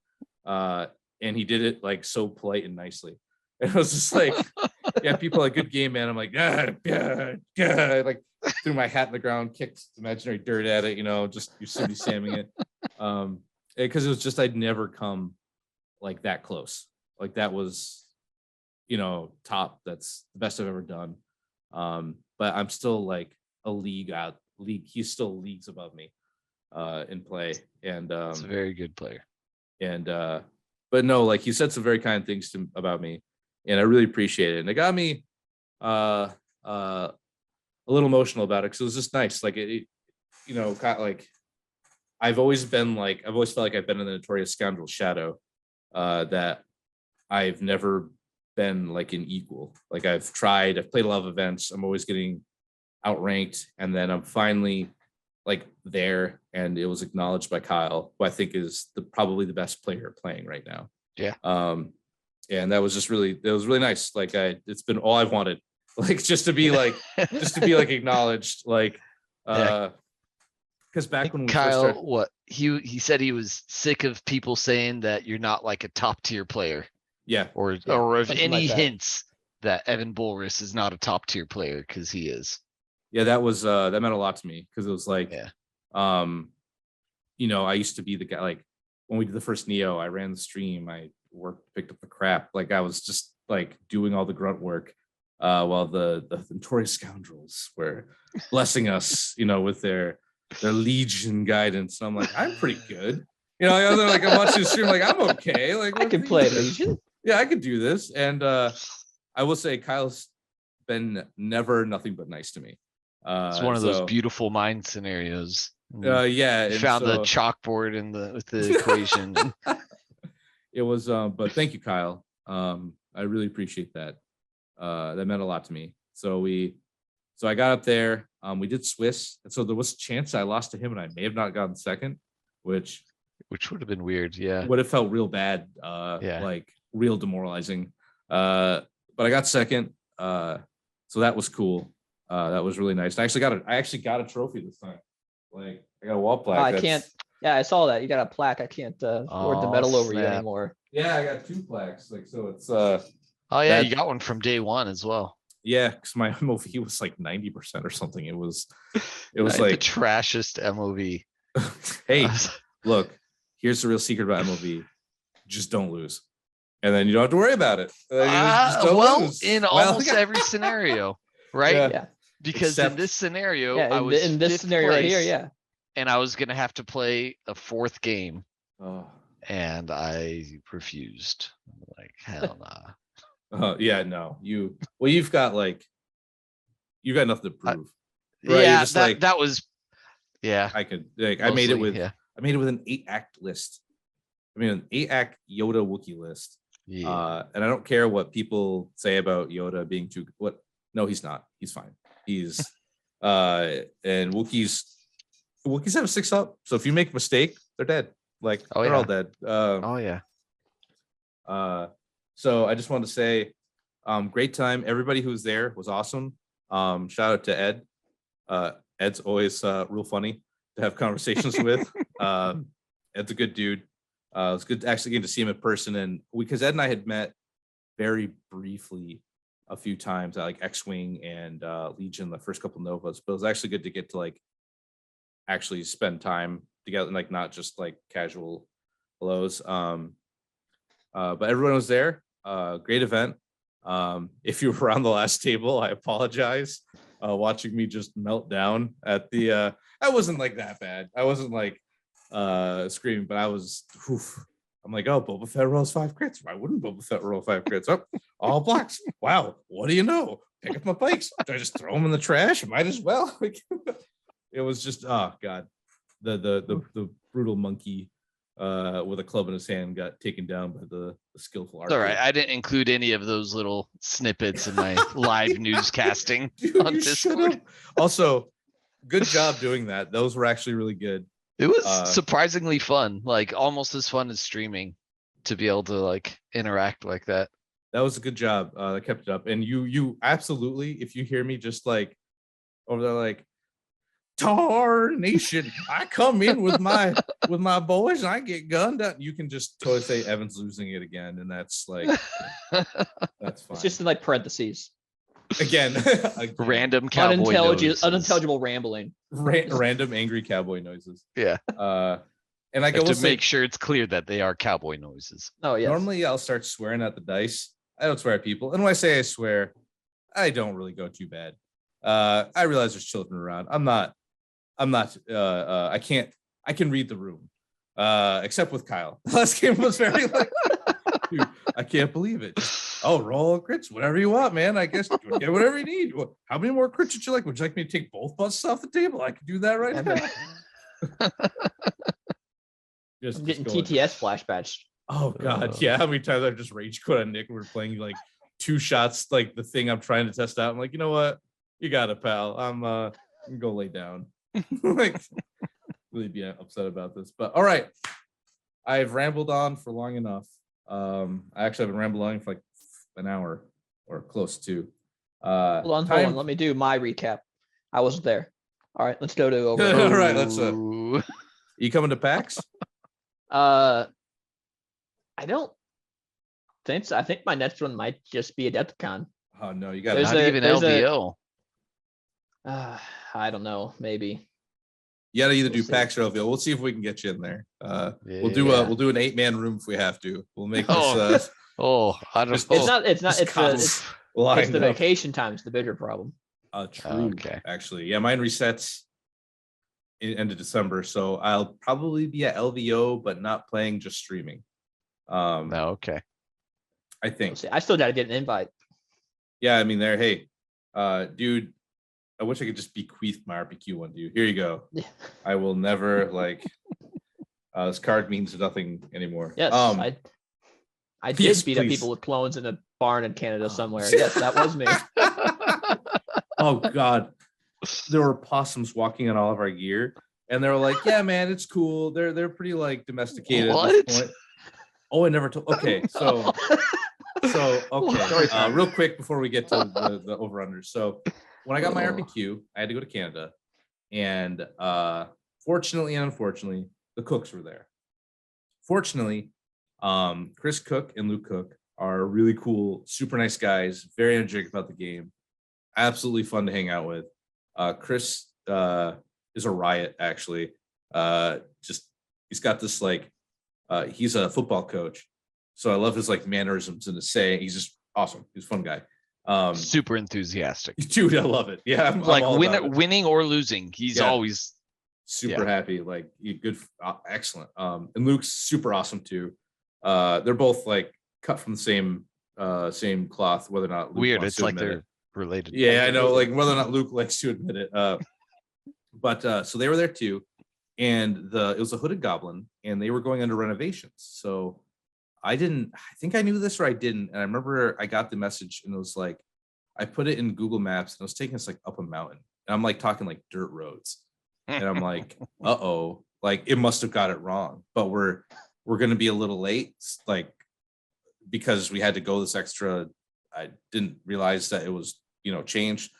And he did it like so polite and nicely. And it was just like, yeah, people like, good game, man. I'm like, yeah, like threw my hat in the ground, kicked imaginary dirt at it, just you're Cindy Samming it. Because it was just, I'd never come like that close. Like that was, top. That's the best I've ever done. But I'm still like a league. He's still leagues above me in play. And it's a very good player. And but no, like he said some very kind things about me, and I really appreciate it. And it got me a little emotional about it because it was just nice. Like it kind of like I've always felt like I've been in the notorious scoundrel shadow, that I've never been like an equal. Like I've played a lot of events. I'm always getting outranked, and then I'm finally like there, and it was acknowledged by Kyle, who I think is probably the best player playing right now. Yeah. And that was just really nice. Like it's been all I've wanted, like just to be like acknowledged, like because back when we Kyle, first started, he said he was sick of people saying that you're not like a top tier player. Yeah. Or of something any like that. hints that Evan Bulris is not a top tier player, because he is. Yeah, that was that meant a lot to me because it was like, I used to be the guy, like when we did the first Neo, I ran the stream, I picked up the crap, like I was just like doing all the grunt work, while the notorious scoundrels were blessing us, with their legion guidance. And I'm like, I'm pretty good, like I'm watching the stream, like I'm okay, like I can play Legion. Yeah, I could do this. And I will say Kyle's been never nothing but nice to me. It's one of those beautiful mind scenarios. Yeah, You found the chalkboard with the equation. It was but thank you, Kyle. I really appreciate that. That meant a lot to me. So I got up there, we did Swiss, and so there was a chance I lost to him and I may have not gotten second, which would have been weird. Yeah, would have felt real bad, like real demoralizing. But I got second, so that was cool. That was really nice. I actually got a trophy this time. Like I got a wall plaque. I can't. Yeah, I saw that. You got a plaque. I can't lord the medal over you anymore. Yeah, I got 2 plaques. Like so, it's Oh yeah, you got one from day one as well. Yeah, because my MOV was like 90% or something. It was like like the trashiest MOV. Hey, look, here's the real secret about MOV: just don't lose, and then you don't have to worry about it. Just don't lose. In almost every scenario, right? Yeah. Because Except- in this scenario, Yeah, I was in this fifth scenario right here, place, yeah. and I was gonna have to play a fourth game, Oh, and I refused. Like, hell nah. yeah, no, you've got nothing to I- prove. Right, you're Yeah, just that like- that was. Yeah, I could like I made it mostly, with yeah. I made it with an 8-act list. I mean, an 8-act Yoda Wookiee list. Yeah. And I don't care what people say about Yoda being too what. No, he's not. He's fine. He's and Wookiees have a 6-up. So if you make a mistake, they're dead. Like Oh, they're yeah. all dead. Oh yeah. So I just wanted to say, great time. Everybody who was there was awesome. Shout out to Ed. Ed's always real funny to have conversations with. Ed's a good dude. It was good actually getting to see him in person, and because Ed and I had met very briefly a few times at like X-Wing and Legion, the first couple Novas, but it was actually good to get to like actually spend time together and like not just like casual hellos. But everyone was there. Great event. If you were on the last table, I apologize. Watching me just melt down at the I wasn't like that bad. I wasn't like screaming, but I was I'm like, oh, Boba Fett rolls 5 crits. Why wouldn't Boba Fett roll 5 crits? Oh, all blocks. Wow, what do you know? Pick up my bikes. Do I just throw them in the trash? Might as well. It was just oh god. The brutal monkey with a club in his hand got taken down by the skillful It's all right. archer. I didn't include any of those little snippets in my live newscasting Dude, on you Discord. should've. Also, good job doing that. Those were actually really good. It was surprisingly fun, like almost as fun as streaming, to be able to like interact like that. That was a good job. I kept it up. And you absolutely, if you hear me just like over there, like tarnation, I come in with my boys and I get gunned up. You can just totally say Evan's losing it again, and that's like that's fine. It's just in like parentheses. again, Random cowboy noises. Unintelligible rambling. random angry cowboy noises. Yeah. And like I Have will to say, make sure it's clear that they are cowboy noises. Oh yeah. normally I'll start swearing at the dice. I don't swear at people, and when I say I swear, I don't really go too bad. I realize there's children around. I'm not. I can read the room, except with Kyle. Last game was very like, dude, I can't believe it. Oh, roll crits, whatever you want, man. I guess get whatever you need. How many more crits would you like? Would you like me to take both busts off the table? I can do that right now. I'm getting going. TTS flashbacks. Oh god, yeah. How many times I've just rage quit on Nick? We're playing like 2 shots, like the thing I'm trying to test out. I'm like, you know what? You got it, pal. I'm gonna go lay down. Like, really be upset about this. But all right, I've rambled on for long enough. I actually haven't rambled on for like an hour or close to. Hold on. Let me do my recap. I wasn't there. All right, let's go to over. All right, let's. Ooh. You coming to PAX? I don't think so. I think my next one might just be Adepticon. Oh no, you got There's Not a- even there's a- LVO. I don't know. Maybe. You gotta either do We'll see. PAX or LVO. We'll see if we can get you in there. We'll Yeah. do an 8-man room if we have to. We'll make Oh. this Oh, I don't. It's It's oh, not. It's not. It's Scott's the lined up. vacation time's the bigger problem. True. Okay. Actually, yeah, mine resets in end of December, so I'll probably be at LVO, but not playing, just streaming. No, okay. I We'll think. see. I still got to get an invite. Yeah, I mean, hey, dude, I wish I could just bequeath my RPQ one to you. Here you go. Yeah. I will never like. This card means nothing anymore. Yes, I did yes, beat up please. people with clones in a barn in Canada somewhere. Yes, that was me. Oh God, there were possums walking on all of our gear, and they were like, "Yeah, man, it's cool. They're pretty like domesticated." At What? this point. Oh, I never told. Okay, so okay, real quick before we get to the over under. So when I got my Oh. RPQ, I had to go to Canada, and fortunately and unfortunately, the Cooks were there. Fortunately, Chris Cook and Luke Cook are really cool, super nice guys, very energetic about the game, absolutely fun to hang out with. Chris is a riot, actually. Just he's got this like he's a football coach, so I love his like mannerisms and his saying. He's just awesome. He's a fun guy. Super enthusiastic. Dude, I love it. Yeah, I'm Like all about it. winning or losing, he's Yeah. always Super happy. Like good, excellent. And Luke's super awesome too. They're both like cut from the same cloth. Whether or not Luke weird. wants It's to like admit they're it. related. Yeah, I know. Like whether or not Luke likes to admit it. But so they were there too, and it was a hooded goblin, and they were going under renovations. So I think I knew this or I didn't, and I remember I got the message, and it was like I put it in Google Maps, and it was taking us like up a mountain, and I'm like talking like dirt roads, and I'm like, uh-oh, like it must have got it wrong, but we're gonna be a little late, like because we had to go this extra. I didn't realize that it was changed.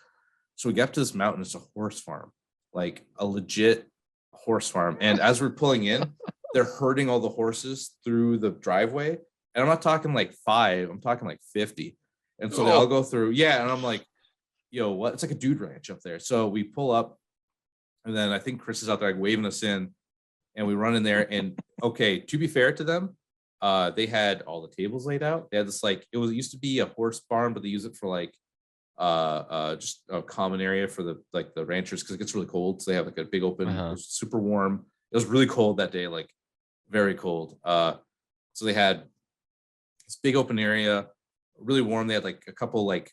So we got to this mountain. It's a horse farm, like a legit horse farm. And as we're pulling in, they're herding all the horses through the driveway. And I'm not talking like 5, I'm talking like 50. And so they all go through. Yeah. And I'm like, yo, what? It's like a dude ranch up there. So we pull up, and then I think Chris is out there like waving us in, and we run in there. And okay, to be fair to them, they had all the tables laid out. They had this like, it used to be a horse barn, but they use it for like just a common area for the ranchers, because it gets really cold. So they have like a big open, it was super warm. It was really cold that day, like very cold. So they had this big open area, really warm. They had like a couple like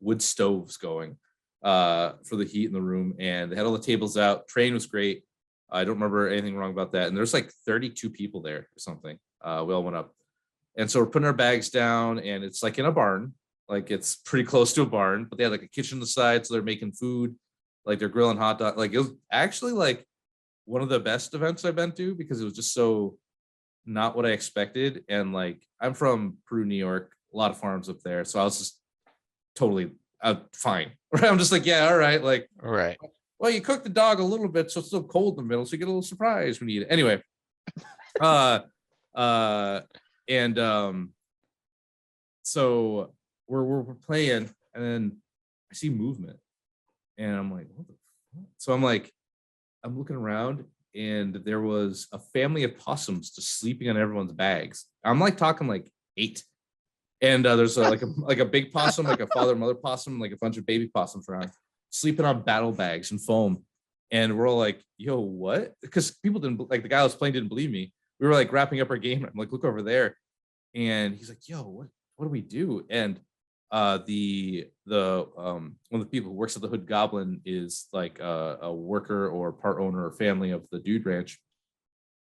wood stoves going for the heat in the room, and they had all the tables out. Train was great. I don't remember anything wrong about that. And there's like 32 people there or something. We all went up, and so we're putting our bags down, and it's like in a barn. Like it's pretty close to a barn, but they had like a kitchen on the side, so they're making food, like they're grilling hot dog. Like it was actually like one of the best events I've been to, because it was just so not what I expected. And like I'm from Peru, New York, a lot of farms up there, so I was just totally fine. I'm just like, yeah, all right, like Right. well, you cook the dog a little bit, so it's still cold in the middle, so you get a little surprise when you eat it. Anyway, so we're playing, and then I see movement, and I'm like, what the fuck? So I'm looking around, and there was a family of possums just sleeping on everyone's bags. I'm like talking like 8, and there's like a big possum, like a father and mother possum, like a bunch of baby possums around, sleeping on battle bags and foam. And we're all like, yo, what? Because people didn't, like the guy I was playing didn't believe me. We were like wrapping up our game. I'm like, look over there. And he's like, yo, what do we do? And one of the people who works at the Hood Goblin is like a worker or part owner or family of the dude ranch.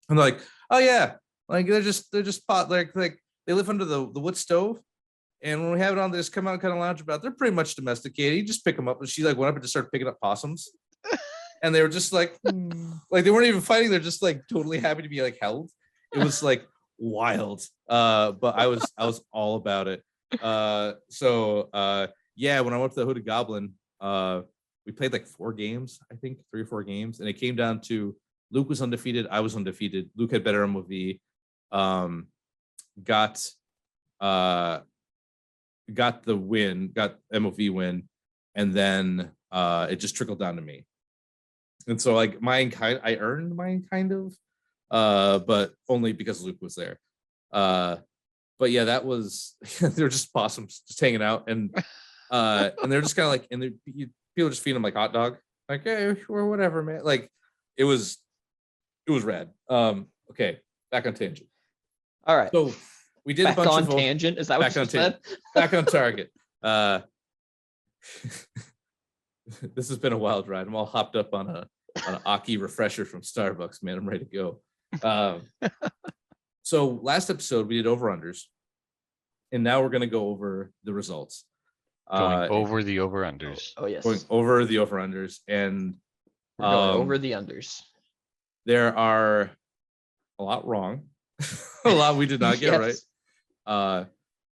And they're like, oh yeah, like they're just pot, like they live under the wood stove. And when we have it on, they just come out and kind of lounge about. They're pretty much domesticated. You just pick them up. And she like went up and just started picking up possums. And they were just like, like they weren't even fighting. They're just like totally happy to be like held. It was like wild. But I was all about it. Yeah, when I went to the Hooded Goblin, we played like 4 games, I think 3 or 4 games. And it came down to Luke was undefeated. I was undefeated. Luke had better MOV. Got the win, got MOV win, and then it just trickled down to me. And so like I earned mine kind of, but only because Luke was there. But yeah, that was they're just possums just hanging out, and they're just kind of like, and people just feed them like hot dog, like hey, or whatever, man. Like it was rad. Okay, back on tangent. All right. So we did back a bunch on of tangent. Is that what you said? Back on target. This has been a wild ride. I'm all hopped up on an Aki refresher from Starbucks, man. I'm ready to go. So last episode we did over-unders, and now we're going to go over the results. Going over the over-unders. Oh yes. Going over the over-unders, and We're going over the unders. there are a lot wrong. A lot we did not get Yes. right.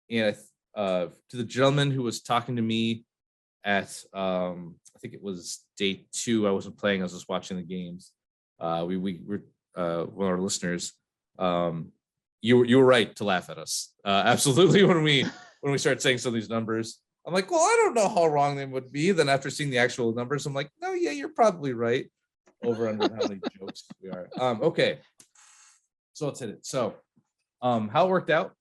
And to the gentleman who was talking to me at I think it was day 2, I wasn't playing, I was just watching the games. We were one of our listeners. You were right to laugh at us. Absolutely, when we started saying some of these numbers. I'm like, well, I don't know how wrong they would be. Then after seeing the actual numbers, I'm like, no, yeah, you're probably right. Over under how many jokes we are. Okay. So let's hit it. So how it worked out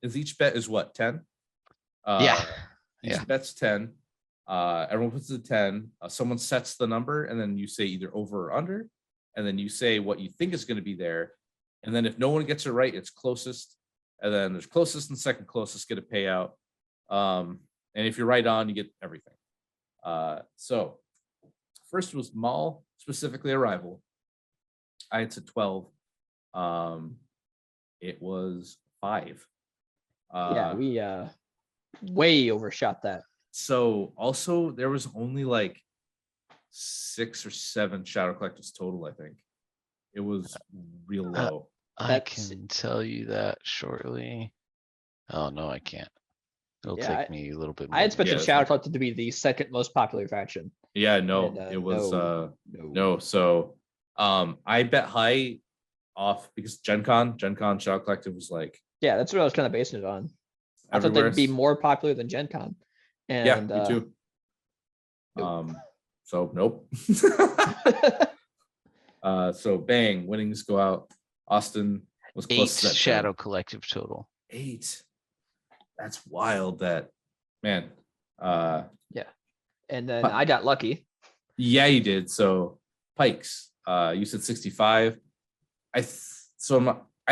is each bet is what, 10? Yeah. Each Yeah. bet's 10. Everyone puts it 10. Someone sets the number, and then you say either over or under, and then you say what you think is going to be there. And then if no one gets it right, it's closest. And then there's closest and second closest get a payout. And if you're right on, you get everything. So first was mall, specifically arrival. I had said 12. It was 5. Yeah, we way overshot that. So also there was only like 6 or 7 shadow collectives total, I think. It was real low. I That's- can tell you that shortly. Oh no, I can't. It'll Yeah, take me a little bit more. I expected that's Shadow fine. Collective to be the second most popular faction. Yeah, no, And, it was no. no. So I bet high off because Gen Con Shadow Collective was like Yeah, that's what I was kind of basing it on. I thought everywhere. they'd be more popular than Gen Con. Yeah, And me too. nope. So nope. So bang, winnings go out. Austin was 8 close to that 10. shadow collective total. 8. That's wild. That man. and then But- I got lucky. Yeah, you did. So Pikes, you said 65. I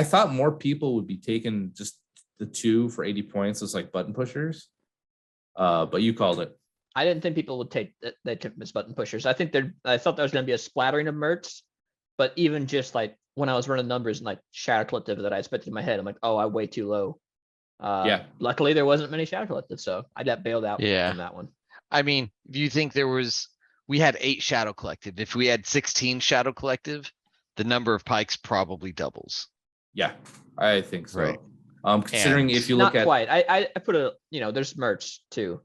thought more people would be taking just the 2 for 80 points as like button pushers. But you called it. I didn't think people would take that. They took Miss Button Pushers. I thought there was going to be a splattering of mercs, but even just like when I was running numbers and like Shadow Collective that I expected in my head, I'm like, oh, I'm way too low. Yeah. Luckily, there wasn't many Shadow Collectives, so I got bailed out Yeah. from that one. I mean, if you think we had 8 shadow collective. If we had 16 shadow collective, the number of pikes probably doubles. Yeah, I think so. Right. Considering And if you look Not at quite. I put a there's merch too.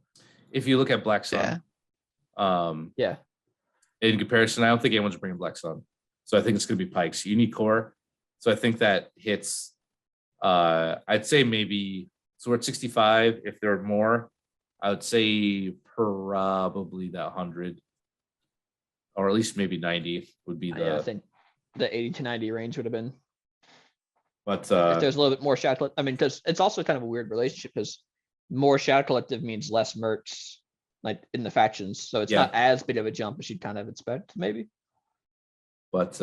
if you look at Black Sun, Yeah. in comparison, I don't think anyone's bringing Black Sun. So I think it's going to be Pikes. You need core. So I think that hits, I'd say maybe, so we're at 65. If there are more, I would say probably that 100 or at least maybe 90 would be I think the 80 to 90 range would have been but if there's a little bit more Shadow Collective. I mean, because it's also kind of a weird relationship because more Shadow Collective means less mercs like in the factions. So it's Yeah. not as big of a jump as you'd kind of expect, maybe. but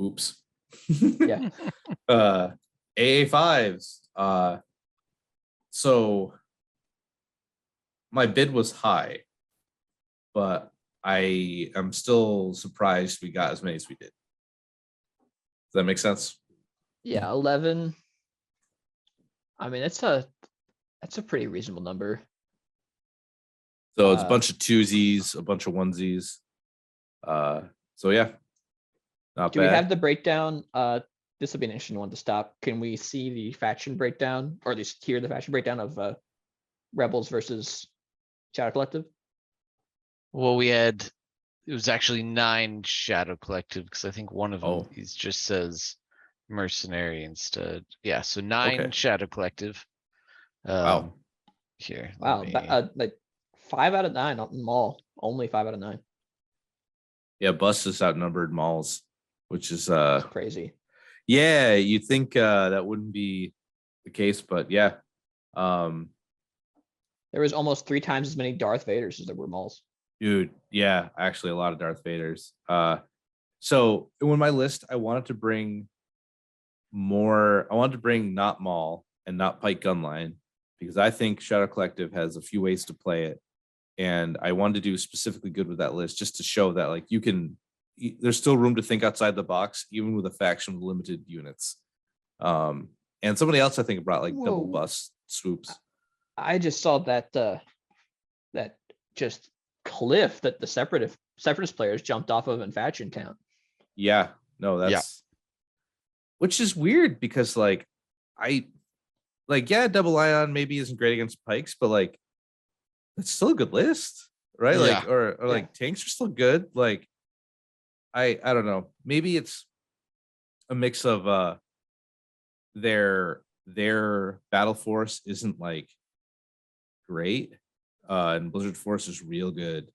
oops. Yeah. AA5s. So my bid was high, but I am still surprised we got as many as we did. Does that make sense? Yeah, 11. I mean, that's a pretty reasonable number. So it's a bunch of twosies, a bunch of onesies. So yeah, not Do bad. we have the breakdown? This will be an interesting one to stop. Can we see the faction breakdown, or at least hear the faction breakdown of Rebels versus Shadow Collective? Well, it was actually 9 shadow collective because I think one of them Oh. is just says mercenary instead. Yeah, so 9 Okay. shadow collective. Wow. Here. let Wow, me- like 5 out of 9 on Maul. Only 5 out of 9. Yeah, Bus is outnumbered Malls, which is It's crazy. yeah, you'd think that wouldn't be the case, but yeah. There was almost 3 times as many Darth Vaders as there were Mauls. Dude, yeah, actually a lot of Darth Vaders. So in my list, I wanted to bring not Maul and not Pike Gunline because I think Shadow Collective has a few ways to play it. And I wanted to do specifically good with that list just to show that like there's still room to think outside the box, even with a faction with limited units. And somebody else I think brought like double Whoa. bus swoops. I just saw that that just cliff that the separatist players jumped off of in faction count. Yeah, no, that's which is weird because double ion maybe isn't great against pikes, but like it's still a good list, right? Yeah. Like or like tanks are still good. Like I don't know. Maybe it's a mix of their battle force isn't like great. And Blizzard Force is real good.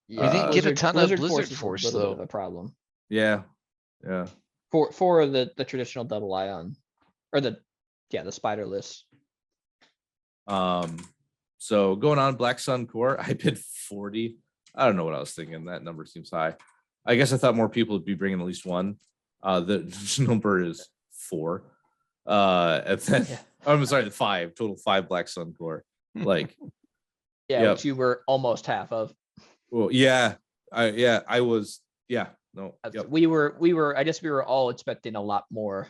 We didn't get a ton of Blizzard is a Force, little bit of though. a problem Yeah. for the traditional double ion or the spider list. So going on Black Sun Core, I bid 40. I don't know what I was thinking. That number seems high. I guess I thought more people would be bringing at least one. The number is 4. And then I'm sorry, 5 total, 5 Black Sun Core. Like, Yeah, which you were almost half of. well, I was, no, yep. We were. I guess we were all expecting a lot more.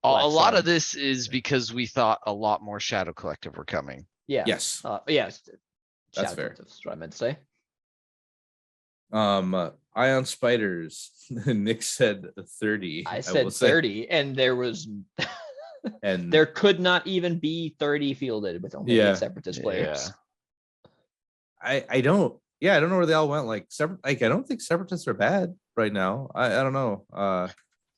A lot Sun. of this is because we thought a lot more Shadow Collective were coming. Yeah. Yes. Yes. That's fair. That's what I meant to say. Ion Spiders. Nick said 30. I said will say. 30, and there was, And there could not even be 30 fielded with only 8 Separatist players. I don't know where they all went. Like I don't think Separatists are bad right now. I don't know.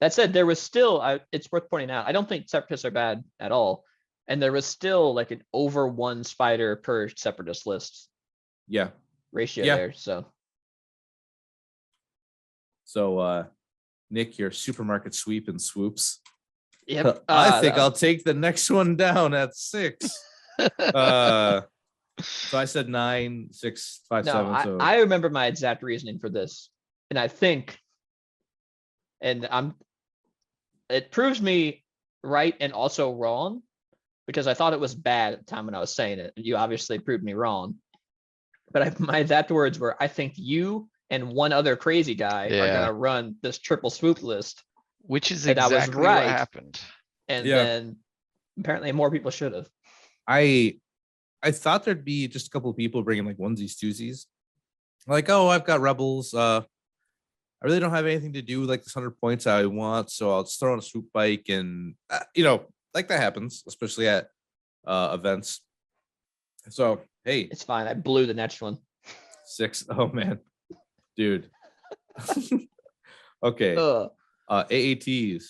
That said, there was still, it's worth pointing out, I don't think Separatists are bad at all. And there was still like an over 1 spider per Separatist list Yeah. ratio Yeah. there. So Nick, your supermarket sweep and swoops. Yep. I think I'll take the next one down at 6. So I said 9, 6, 5, No, 7. So I remember my exact reasoning for this. And I think, and it proves me right and also wrong, because I thought it was bad at the time when I was saying it. You obviously proved me wrong. But my exact words were, I think you and one other crazy guy are going to run this triple swoop list. Which is And I was exactly right. what happened. And then apparently more people should have. I thought there'd be just a couple of people bringing like onesies, twosies. Like, oh, I've got rebels. I really don't have anything to do with like this 100 points I want, so I'll just throw on a swoop bike, and like that happens, especially at events. So hey, It's fine. I blew the next one. 6. Oh man, dude. Okay. AATs.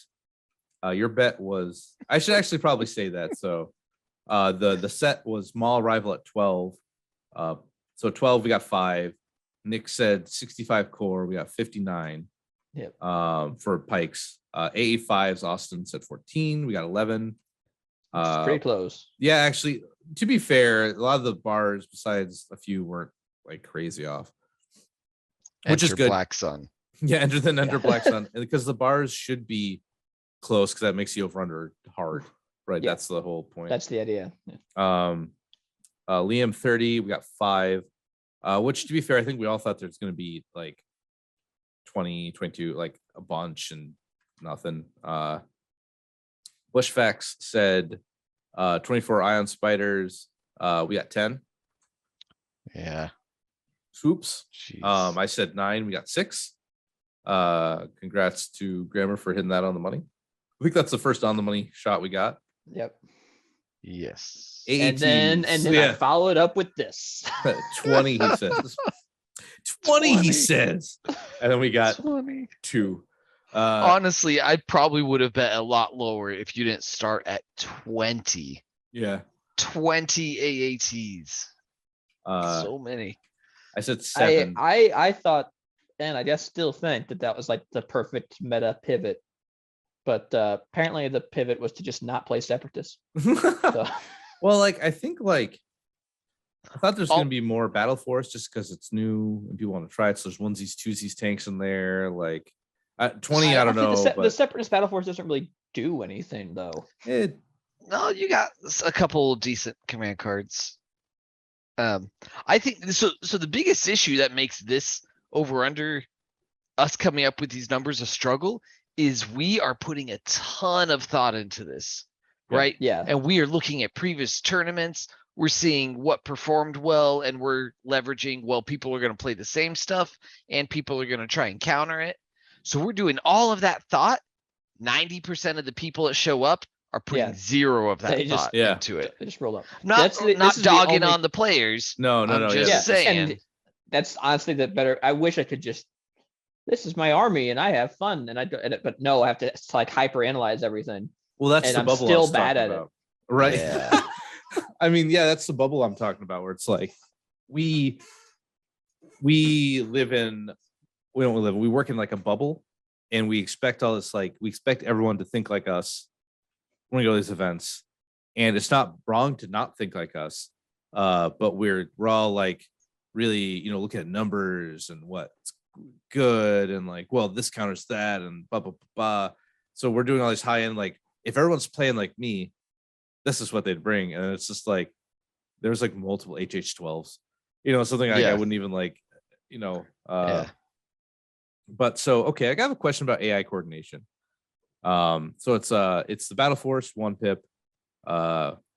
Your bet was, I should actually probably say that. So the set was Mall Arrival at 12. So 12, we got 5. Nick said 65 core, we got 59. Yep. For pikes. AA5s, Austin said 14, we got 11. It's pretty close. Yeah, actually, to be fair, a lot of the bars, besides a few, weren't like crazy off. Which is good. Black Sun. Yeah, enter Black Sun, because the bars should be close, because that makes you over under hard, right? Yeah. That's the whole point. That's the idea. Liam 30, we got 5. Which, to be fair, I think we all thought there's going to be like 20, 22, like a bunch and nothing. Bushfax said 24 Ion Spiders. We got 10. Yeah. Swoops. Jeez. I said 9. We got 6. Congrats to Grammar for hitting that on the money. I think that's the first on the money shot we got. Yep. Yes. And then I followed up with this. 20, he says. 20, he says. And then we got 20. 2. Honestly, I probably would have bet a lot lower if you didn't start at 20. Yeah. 20 AATs. So many. I said 7. I thought, and I guess still think that was like the perfect meta pivot. But apparently the pivot was to just not play Separatists. So. Well, like, I think, like, I thought there's going to be more Battle Force just because it's new and people want to try it. So there's onesies, twosies, tanks in there. Like, 20, I don't know. The Separatist Battle Force doesn't really do anything, though. No, you got a couple decent command cards. I think so. So the biggest issue that makes this over under us coming up with these numbers a struggle is we are putting a ton of thought into this, right? Yeah. And we are looking at previous tournaments. We're seeing what performed well, and we're leveraging, well, people are going to play the same stuff and people are going to try and counter it. So we're doing all of that thought. 90% of the people that show up are putting 0 of that thought into it. They just roll up. Not dogging on the players. No. I'm just saying. And that's honestly the better. I wish I could just, this is my army and I have fun, and but no, I have to like hyper analyze everything. Well, that's and the I'm bubble. Still bad at it. Right. Yeah. I mean, yeah, that's the bubble I'm talking about, where it's like we work in like a bubble, and we expect all this, like we expect everyone to think like us when we go to these events, and it's not wrong to not think like us, but we're all like really, you know, looking at numbers and what's good and like, well, this counters that and blah blah blah, blah. So we're doing all these high end, like if everyone's playing like me, this is what they'd bring. And it's just like there's like multiple HH12s, you know, something like I Yeah. wouldn't even like, you know, Yeah. but so okay, I got a question about AI coordination. So it's the Battle Force 1 pip,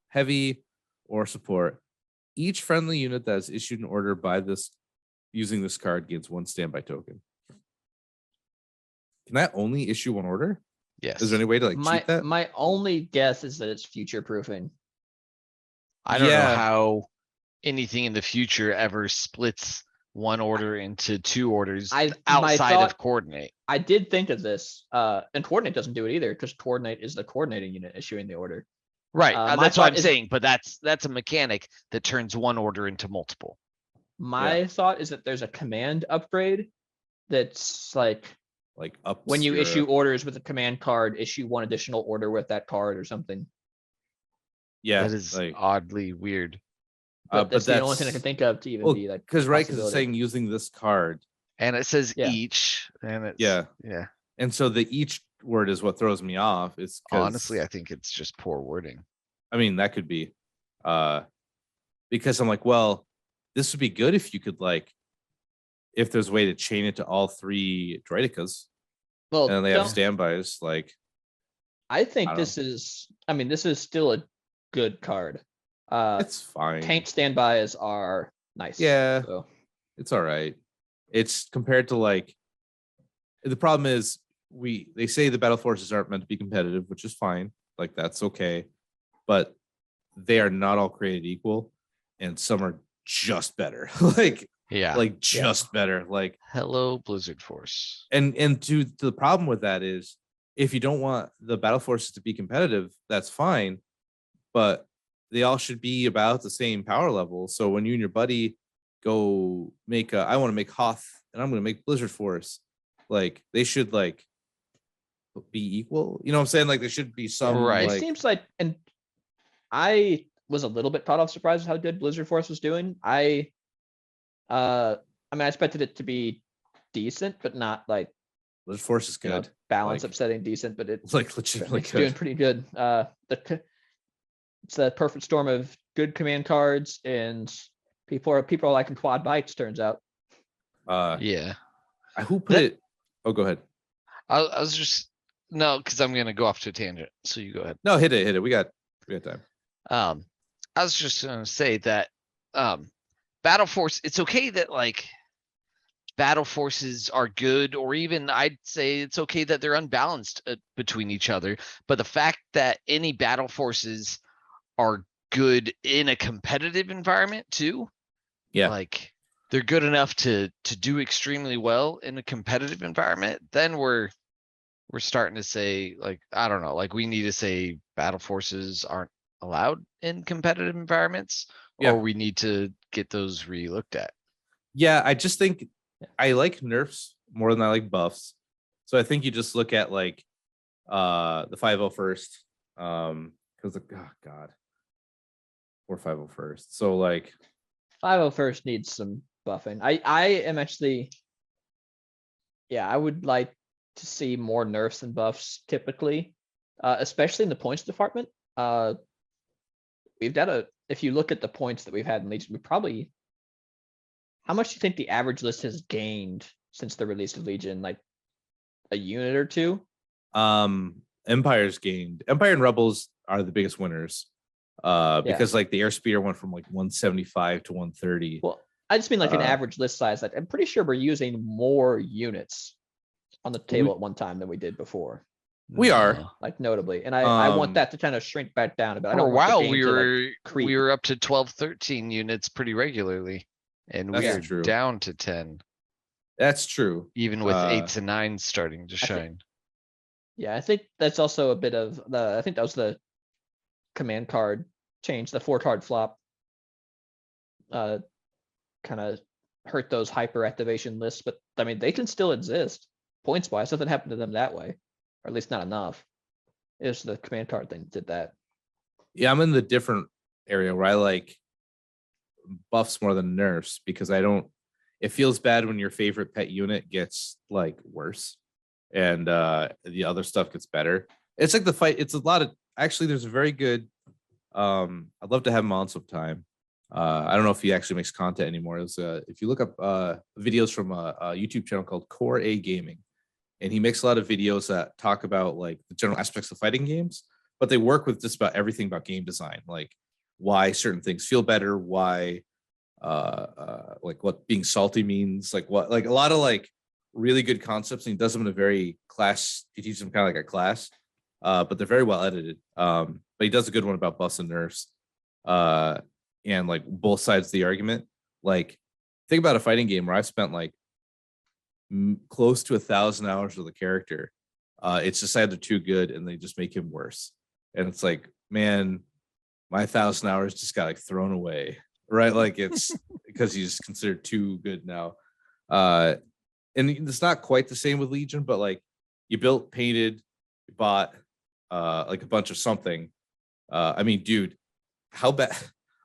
heavy or support. Each friendly unit that is issued an order by this using this card gains 1 standby token. Can that only issue 1 order? Yes. Is there any way to like My cheat that? my only guess is that it's future proofing. I don't know Yeah. how anything in the future ever splits 1 order into 2 orders my outside thought- of coordinate. I did think of this, and coordinate doesn't do it either because coordinate is the coordinating unit issuing the order. Right. my That's what thought I'm is- saying. But that's a mechanic that turns 1 order into multiple. My thought is that there's a command upgrade that's like Up when you issue orders with a command card, issue 1 additional order with that card or something. yeah, That is like oddly weird. But that's the only thing I can think of to even be like. because right, because it's possibility. saying using this card, And it says Yeah. each, and it's Yeah. yeah. and so the each word is what throws me off. It's 'cause- Honestly, I think it's just poor wording. I mean, that could be, because I'm like, well, this would be good if you could like, if there's a way to chain it to all 3 Droidicas Well, and they have don't- standbys, like, I think I don't this is. I mean, this is still a good card. it's fine. Tank standbys are nice. Yeah. So It's all right. It's compared to like, the problem is they say the battle forces aren't meant to be competitive, which is fine. Like that's okay, but they are not all created equal, and some are just better. Yeah. like just better. Like, Hello, Blizzard Force. and to the problem with that is if you don't want the battle forces to be competitive, that's fine, but they all should be about the same power level. So when you and your buddy go make I want to make Hoth and I'm going to make Blizzard Force, like they should like be equal. You know what I'm saying? Like there should be some Right. it like, seems like, and I was a little bit caught off surprise with how good Blizzard Force was doing. I mean, I expected it to be decent, but not like Blizzard Force is you know, good. balance Like- upsetting decent, but It's like legitimately it's doing good. pretty good. It's a perfect storm of good command cards and people are liking quad bikes. Turns out. Yeah. Who put That- it? Oh, go ahead. I was just no, because I'm gonna go off to a tangent. So you go ahead. No, hit it. We got time. I was just gonna say that Battle Force, it's okay that like battle forces are good, or even I'd say it's okay that they're unbalanced between each other. But the fact that any battle forces are good in a competitive environment too, Yeah. like they're good enough to do extremely well in a competitive environment, then we're starting to say like, I don't know, like we need to say battle forces aren't allowed in competitive environments, Yeah. or we need to get those re-looked at. Yeah, I just think I like nerfs more than I like buffs. So I think you just look at like the 501st, because oh god, or 501st. So like 501st needs some buffing. I am actually, yeah, I would like to see more nerfs and buffs typically, especially in the points department. We've got if you look at the points that we've had in Legion, we probably, how much do you think the average list has gained since the release of Legion? Like a unit or two? Empire's gained. Empire and Rebels are the biggest winners. Because like the airspeeder went from like 175 to 130. Well, I just mean like an Uh, average list size. Like I'm pretty sure we're using more units on the table at one time than we did before, We are. No. like notably. And I want Um, that to kind of shrink back down a bit. I For a don't want the while game we to, like, were creep. up to 12, 13 units pretty regularly. And we That's are true. down to 10, That's true. even with Uh, 8s and 9s starting to I think- shine. Yeah, I think that's also a bit of I think that was the command card change, the 4-card flop. Kind of hurt those hyper activation lists, but I mean they can still exist. Points wise, nothing happened to them that way, or at least not enough. It was the command card thing that did that. Yeah, I'm in the different area where I like buffs more than nerfs because it feels bad when your favorite pet unit gets like worse and the other stuff gets better. It's like the fight. It's a lot of actually. There's a very good. I'd love to have him on sometime. I don't know if he actually makes content anymore. It was, if you look up videos from a YouTube channel called Core A Gaming, and he makes a lot of videos that talk about like the general aspects of fighting games, but they work with just about everything about game design, like why certain things feel better, why like what being salty means, like what like a lot of like really good concepts, and he does them in a very he teaches them kind of like a class, but they're very well edited. But he does a good one about buffs and nerfs, and like both sides of the argument. Like think about a fighting game where I've spent like close to 1,000 hours with a character. It's decided they're too good and they just make him worse, and it's like, man, my 1,000 hours just got like thrown away, right? Like it's because he's considered too good now. And it's not quite the same with Legion, but like you built, painted, you bought like a bunch of something. I mean, dude, how bad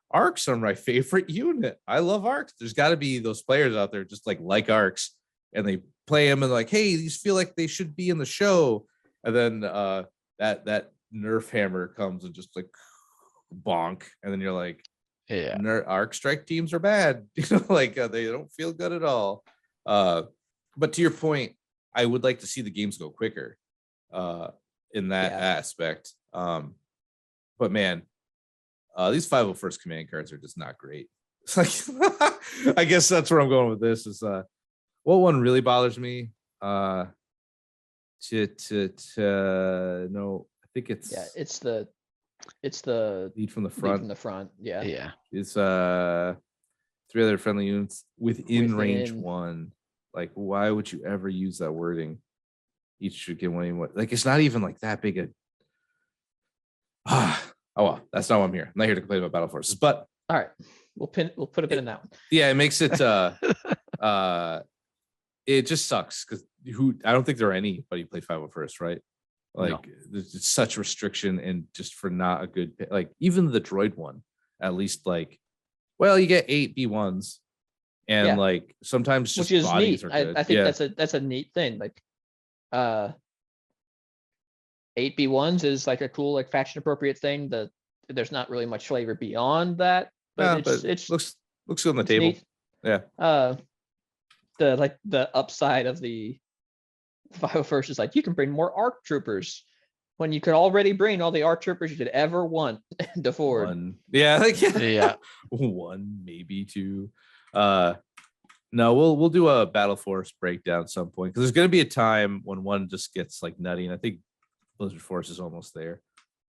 arcs are my favorite unit. I love arcs. There's got to be those players out there just like arcs, and they play them and like, hey, these feel like they should be in the show. And then that nerf hammer comes and just like bonk, and then you're like, Yeah. arc strike teams are bad. Like they don't feel good at all. But to your point, I would like to see the games go quicker in that aspect. But man, these 501st command cards are just not great. It's like I guess that's where I'm going with this is what one really bothers me. No, I think it's the lead from the lead front. from the front. Yeah. Yeah. Is 3 other friendly units within range 1. Like, why would you ever use that wording? Each should get one. Like, it's not even like that big a. Oh well, that's not why I'm here. I'm not here to complain about battle forces, but All right, we'll put a pin in that one. yeah, it makes it it just sucks because I don't think there are anybody who play 501st, right? Like there's just such restriction and just for not a good like even the droid one, at least like, well, you get 8 B1s and like sometimes just which is bodies neat. are good. I think that's a neat thing. Like 8 B1s is like a cool like faction appropriate thing. There's not really much flavor beyond that, but it's looks good on the table. Neat. Yeah. The upside of the 501st is like you can bring more ARC troopers when you could already bring all the ARC troopers you could ever want to Ford. Yeah. 1, maybe 2. No, we'll do a battle force breakdown at some point because there's going to be a time when one just gets like nutty, and I think Blizzard Force is almost there.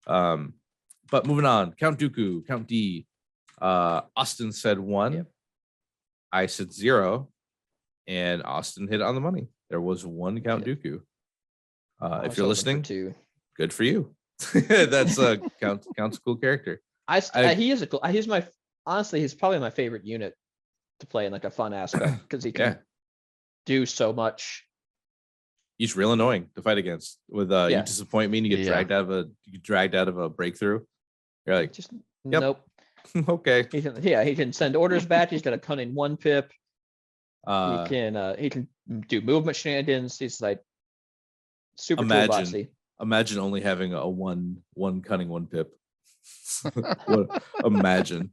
But moving on, Count Dooku, Count D. Austin said 1. Yep. I said 0, and Austin hit it on the money. There was 1 Count Dooku. If you're listening, good for you. That's Count's a cool character. He's probably my favorite unit to play in like a fun aspect because he can do so much. He's real annoying to fight against. With you disappoint me and you get dragged out of a breakthrough. You're like, just yep. Nope. Okay. He can send orders back. He's got a cunning 1 pip. He can do movement shenanigans. He's like super toolboxy. Imagine only having a one cunning 1 pip. Imagine.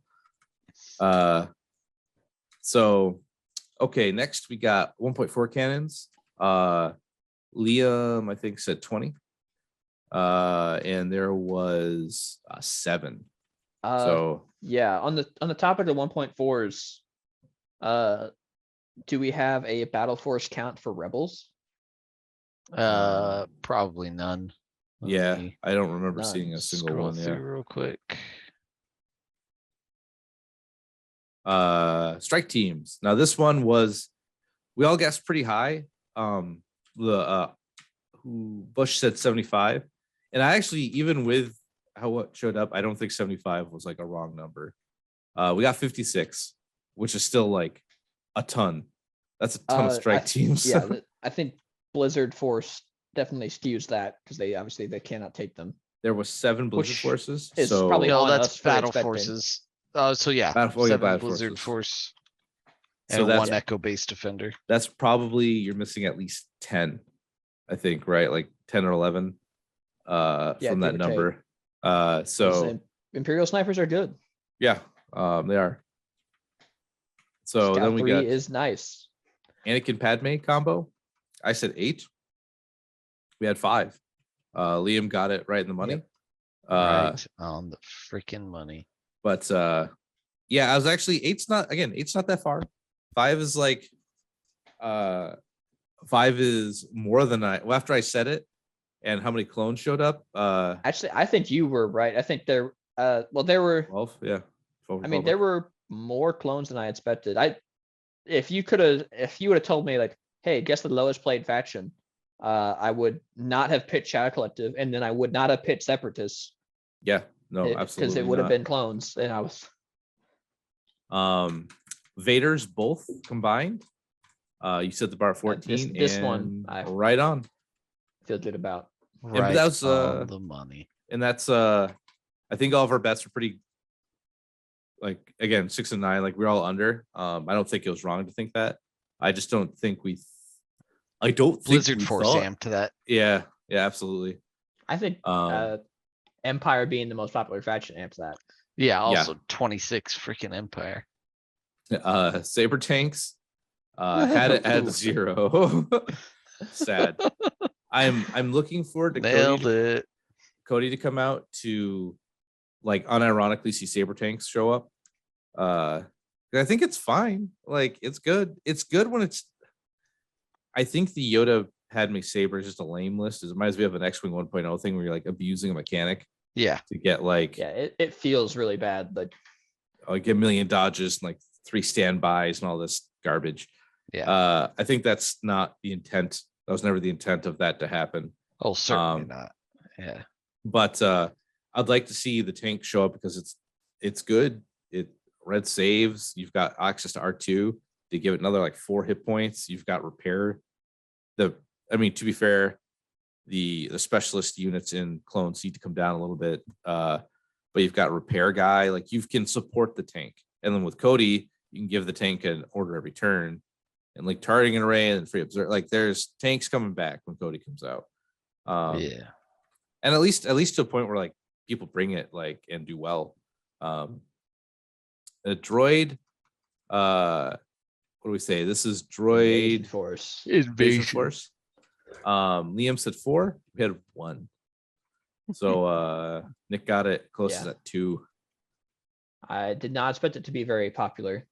So okay, next we got 1.4 cannons. Liam, I think, said 20. And there was 7. So yeah, on the topic of 1.4s, do we have a battle force count for rebels? Probably none. I don't remember seeing a single one. Through real quick. Strike teams. Now this one was, we all guessed pretty high. Bush said 75, and I actually, even with how it showed up, I don't think 75 was like a wrong number. We got 56, which is still like a ton. That's a ton of strike teams. Yeah, I think Blizzard Force definitely skews that because they cannot take them. There was 7 Blizzard Forces. Is so probably No, on that's us for battle expecting. forces. So yeah, Battle- oh, yeah, 7 Battle Blizzard Forces. Force. So And that's 1 Echo based defender. that's probably you're missing at least 10, I think, right? Like 10 or 11 Yeah, from give that or take. number. 'Cause So Imperial snipers are good. yeah, they are. So Scout then we 3 got is nice. Anakin Padme combo. I said 8. We had 5. Liam got it right in the money. Yep. Right on the freaking money. But yeah, I was actually 8's not that far. 5 is like 5 is more than well, after I said it and how many clones showed up. Actually, I think you were right. I think there were 12, yeah. 12 I mean, there were more clones than I expected. If you would have told me like, hey, guess the lowest played faction, I would not have picked Shadow Collective, and then I would not have picked Separatists. Yeah, no, Because absolutely. it would have not. been clones, and I was Vader's both combined. You set the bar at 14. this one, and I right on. feel good about. but Right that was, on the money. And that's I think all of our bets were pretty, like, again, 6 and 9, like we're all under. I don't think it was wrong to think that. I just don't think I don't think Blizzard we Force thought- amp to that. Yeah, absolutely. I think Um, Empire being the most popular faction amps that. Yeah, also 26 freaking Empire. Saber tanks had it at 0. Sad. I'm looking forward to Nailed it. Cody to come out to, like, unironically see saber tanks show up. I think it's fine. Like, it's good. It's good when it's. I think the Yoda Padme saber is just a lame list. It reminds me of an X-wing 1.0 thing where you're like abusing a mechanic Yeah. to get like Yeah, it feels really bad. Like get a million dodges and like 3 standbys and all this garbage. Yeah. I think that's not the intent. That was never the intent of that to happen. Oh, certainly um, not. Yeah. But I'd like to see the tank show up because it's good. It red saves. You've got access to R2 to give it another like 4 hit points. You've got repair. To be fair, the specialist units in clones need to come down a little bit. But you've got repair guy. Like, you can support the tank. And then with Cody, you can give the tank an order every turn. And like targeting array and free observe. Like, there's tanks coming back when Cody comes out. Yeah. And at least to a point where like people bring it like and do well. A droid, what do we say? This is Invasion droid Force. Invasion Force. Liam said 4. We had 1. So Nick got it closest Yeah. at 2. I did not expect it to be very popular.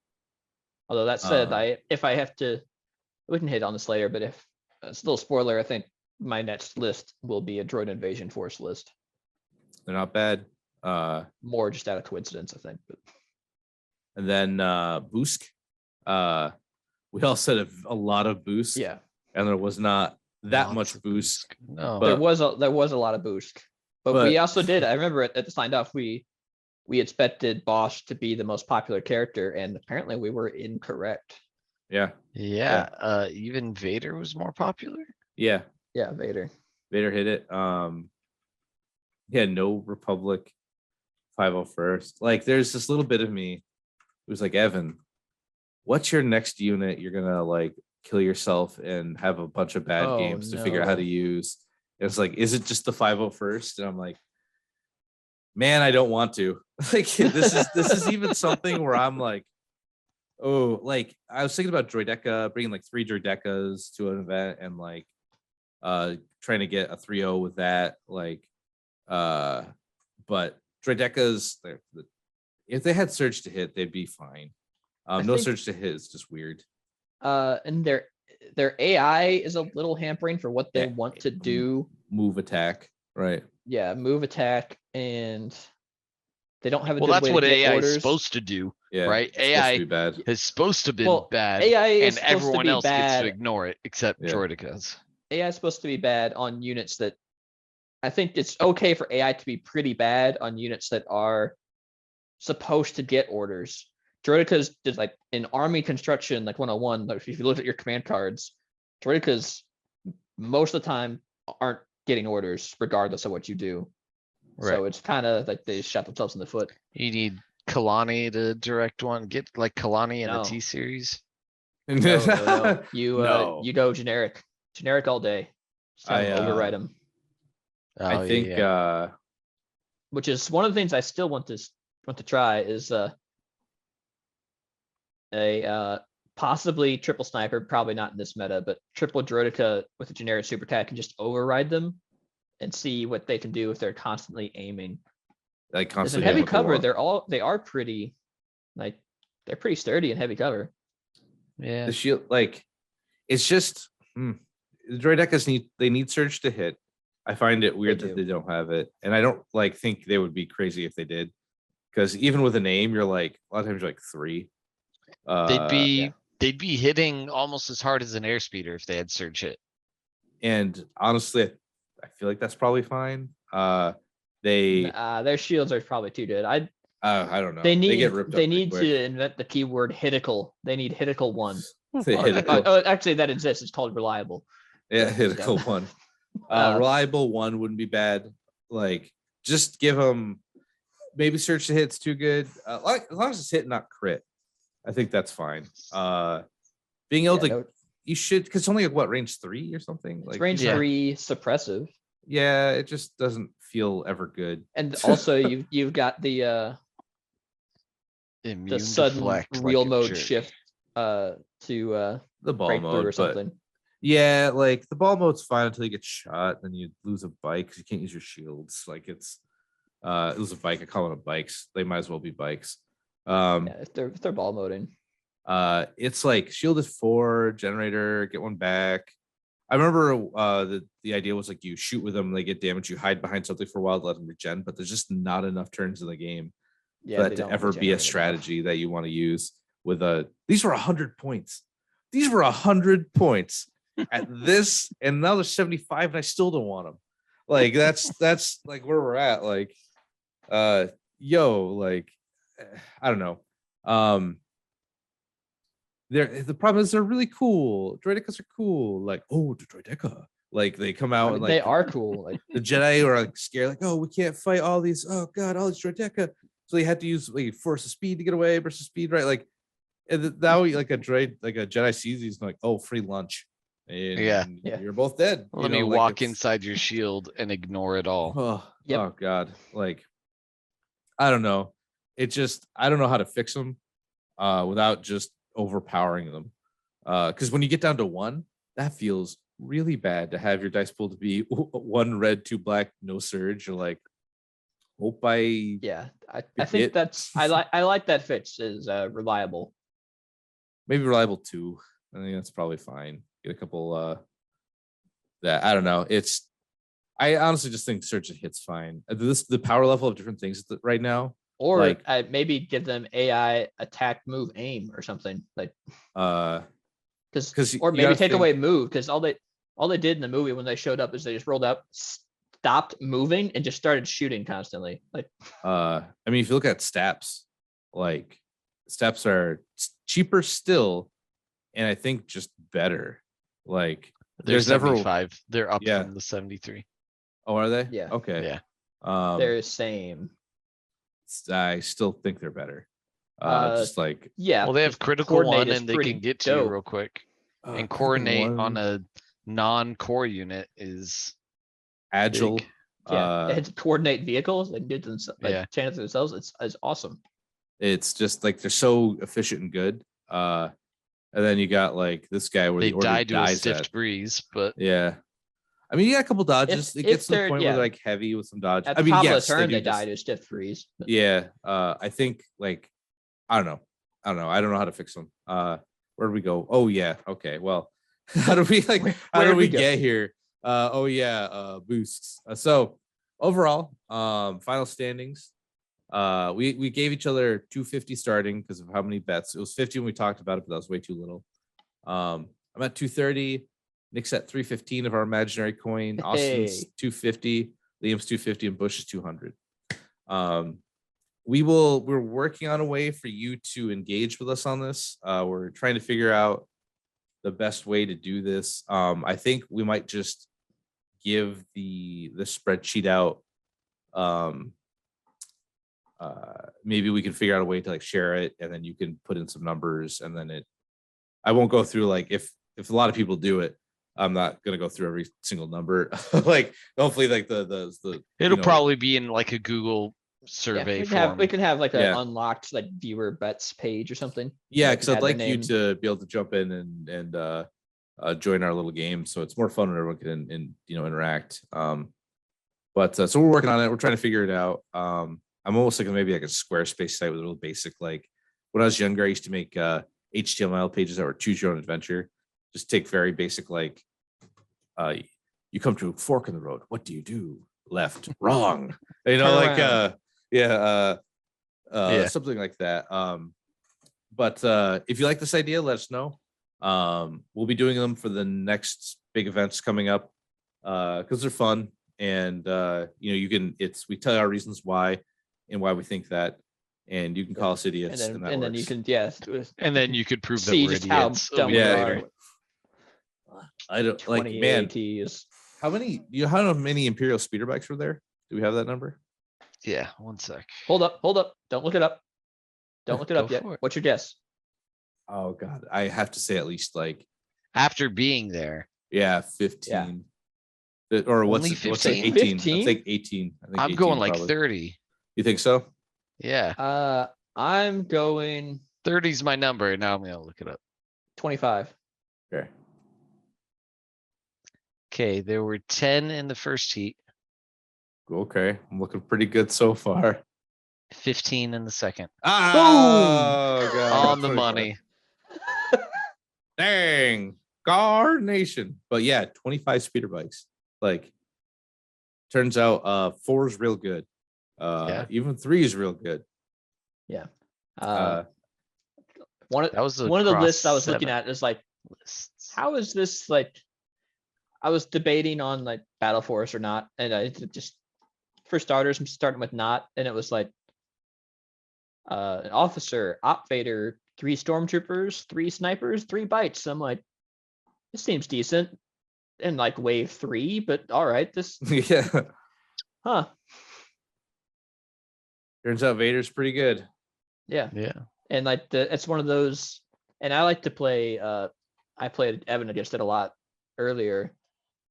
Although that said, if I have to, we can hit on this later, but if it's a little spoiler, I think my next list will be a Droid Invasion Force list. They're not bad. More just out of coincidence, I think. But And then Boosk. We all said a lot of boost. yeah, And there was not that Lots much of boost. No. But- there was a lot of boost, but we also did. I remember at the sign off, we expected Bosch to be the most popular character, and apparently we were incorrect. Yeah. Yeah. Even Vader was more popular. Yeah. Yeah, Vader. Vader hit it. Yeah, no Republic 501st. Like, there's this little bit of me who's like, Evan, what's your next unit you're gonna like kill yourself and have a bunch of bad Oh, games to figure out how no. to use? And it's like, is it just the 501st? And I'm like, man, I don't want to. Like, this is even something where I'm like, oh, like, I was thinking about Droideka, bringing like 3 Droidekas to an event and like trying to get a 3-0 with that. Like, but Droidekas, if they had surge to hit, they'd be fine. No think- surge to hit is just weird. And their AI is a little hampering for what they Yeah. want to do. Move attack, right? Yeah, move attack, and they don't have a Well, good that's way to what get AI is orders. supposed to do. Yeah, Right? it's supposed to AI be bad. is supposed to have been Well, bad. AI is And supposed to everyone be else gets bad. to ignore it except Yeah. Droidekas. AI is supposed to be bad on units that I think it's okay for AI to be pretty bad on units that are supposed to get orders. Droidekas did like in army construction, like 101. Like if you look at your command cards, Droidekas most of the time aren't getting orders regardless of what you do. So Right. it's kind of like they shot themselves in the foot. You need Kalani to direct one. Get like Kalani in No. a T series. No. You No. you go generic all day. Just have them override them, I Oh, think yeah. which is one of the things I still want to try is a possibly triple sniper, probably not in this meta, but triple droidica with a generic super attack and just override them and see what they can do if they're constantly aiming. like Because in constantly heavy with the cover, wall. they are pretty like they're pretty sturdy in heavy cover. Yeah. The shield, like, it's just the droidecas need surge to hit. I find it weird They that do. they don't have it, and I don't like think they would be crazy if they did, because even with a name, you're like a lot of times you're like 3. They'd be hitting almost as hard as an airspeeder if they had surge hit. And honestly, I feel like that's probably fine. Their shields are probably too good. I don't know. They They need get ripped up they pretty need quick. to invent the keyword hitical. They need hitical 1. They hit a cool, Actually, that exists. It's called reliable. yeah, hit a Yeah. cool one. Uh, Reliable 1 wouldn't be bad. Like, just give them maybe search to hit's too good. Like, as long as it's hit, not crit, I think that's fine. Being able to, you should, because it's only like what, range 3 or something. It's Like range Yeah. 3 suppressive, yeah, it just doesn't feel ever good. and also you've got the Immune sudden deflect like real a mode jerk. shift to The ball breakthrough mode or but something. yeah, like the ball mode's fine until you get shot, then you lose a bike because you can't use your shields. Like it's lose a bike. I call them bikes. They might as well be bikes. Yeah, if they're ball moding. It's like shielded 4 generator, get 1 back. I remember the idea was like you shoot with them, they get damage, you hide behind something for a while to let them regen, but there's just not enough turns in the game Yeah, for they that to don't ever be a regenerate enough. strategy that you want to use with these were 100 points. These were 100 points at this, and now there's 75, and I still don't want them. Like that's like where we're at. Like, like I don't know. The problem is they're really cool. Droidecas are cool. Like, oh, the Droideca. Like they come out I mean, and they like are cool. Like the Jedi are like scared, like, oh, we can't fight all these. Oh god, all these Droideca. So they had to use like force of speed to get away versus speed, right? Like, and now like a droid, like a Jedi sees these like, oh, free lunch. And Yeah. you're both dead. Let me walk inside your shield and ignore it all. Oh, Yep. oh god. Like, I don't know. It just I don't know how to fix them without just overpowering them. Because when you get down to 1, that feels really bad to have your dice pool to be 1 red, 2 black, no surge. You're like, hope I I think that's I like that fix is reliable. maybe reliable 2. I think that's probably fine. Get a couple that I don't know. I honestly just think surge and hits fine. The power level of different things right now. Or like maybe give them AI attack, move, aim, or something like. Because or maybe take away move, because all they did in the movie when they showed up is they just rolled up, stopped moving, and just started shooting constantly. Like, I mean, if you look at Staps, like Staps are cheaper still, and I think just better. Like There's never 75. They're up Yeah. from the 73. Oh, are they? Yeah. Okay. Yeah. they're the same. I still think they're better. Just like Yeah. Well, they have because critical 1 coordinate is and they pretty can get to you dope. real quick. And critical coordinate 1, on a non-core unit is agile. big. Yeah, it has coordinate vehicles. They can do it themselves. Like, Yeah. chain it themselves. It's awesome. It's just like they're so efficient and good. And then you got like this guy where They the order die to a dies stiff at. breeze, but Yeah. I mean, you got a couple dodges. It gets to the point where they're like heavy with some dodges. At I the mean, top yes, of the turn, do they just- die to stiff freeze. Yeah. I think like I don't know. I don't know how to fix them. Where do we go? Oh yeah. Okay. Well, how do we like how Where do did we we go? get here? Oh yeah, boosts. So overall, final standings. We gave each other 250 starting because of how many bets. It was 50 when we talked about it, but that was way too little. I'm at 230. Nick's at 315 of our imaginary coin. Austin's Hey. 250. Liam's 250, and Bush is 200. We're working on a way for you to engage with us on this. We're trying to figure out the best way to do this. I think we might just give the spreadsheet out maybe we can figure out a way to like share it, and then you can put in some numbers, and then I won't go through like if a lot of people do it, I'm not gonna go through every single number. Like hopefully like the It'll probably be in like a Google survey we form. can have like an Yeah. unlocked like viewer bets page or something. Yeah, Like, because you I'd add their like you name. to be able to jump in and join our little game, so it's more fun when everyone can interact. But so we're working on it. We're trying to figure it out. I'm almost like maybe like a Squarespace site with a little basic, like when I was younger, I used to make HTML pages that were choose your own adventure. Just take very basic, like you come to a fork in the road. What do you do? Left, wrong. Turn Like around. Yeah. something like that. But if you like this idea, let us know. We'll be doing them for the next big events coming up because they're fun, and we tell our reasons why and why we think that, and you can call us idiots, and then you works. can And then you could prove that see we're just how idiots a dumb week we Yeah. later. are. I don't like, 20 man. ATs. How many Imperial speeder bikes were there? Do we have that number? Yeah, 1 sec. Hold up. Don't look it up. Don't look it up Go yet. for it. What's your guess? Oh God, I have to say at least like After being there, 15. Or what's Only it? What's like 15? 18? I 15? think 18. I think I'm 18 going like probably. 30. You think so? Yeah, I'm going 30's my number. And now I'm gonna look it up. 25. Okay. Okay, there were 10 in the first heat, Okay, I'm looking pretty good so far. 15 in the second. Oh God, On the 25. money. Dang, Carnation. But yeah, 25 speeder bikes. Like, turns out 4 is real good. Yeah. Even 3 is real good. Uh, one That was of the across lists I was looking 7 at is like, lists. how is this like? I was debating on like Battle Force or not, and I just for starters, I'm starting with not, and it was like an officer, op vader, 3 stormtroopers, 3 snipers, 3 bites. I'm like, this seems decent, and like wave 3, but all right, this Yeah. huh? Turns out Vader's pretty good. Yeah, Yeah. and like it's one of those, and I like to play. I played Evan against it a lot earlier.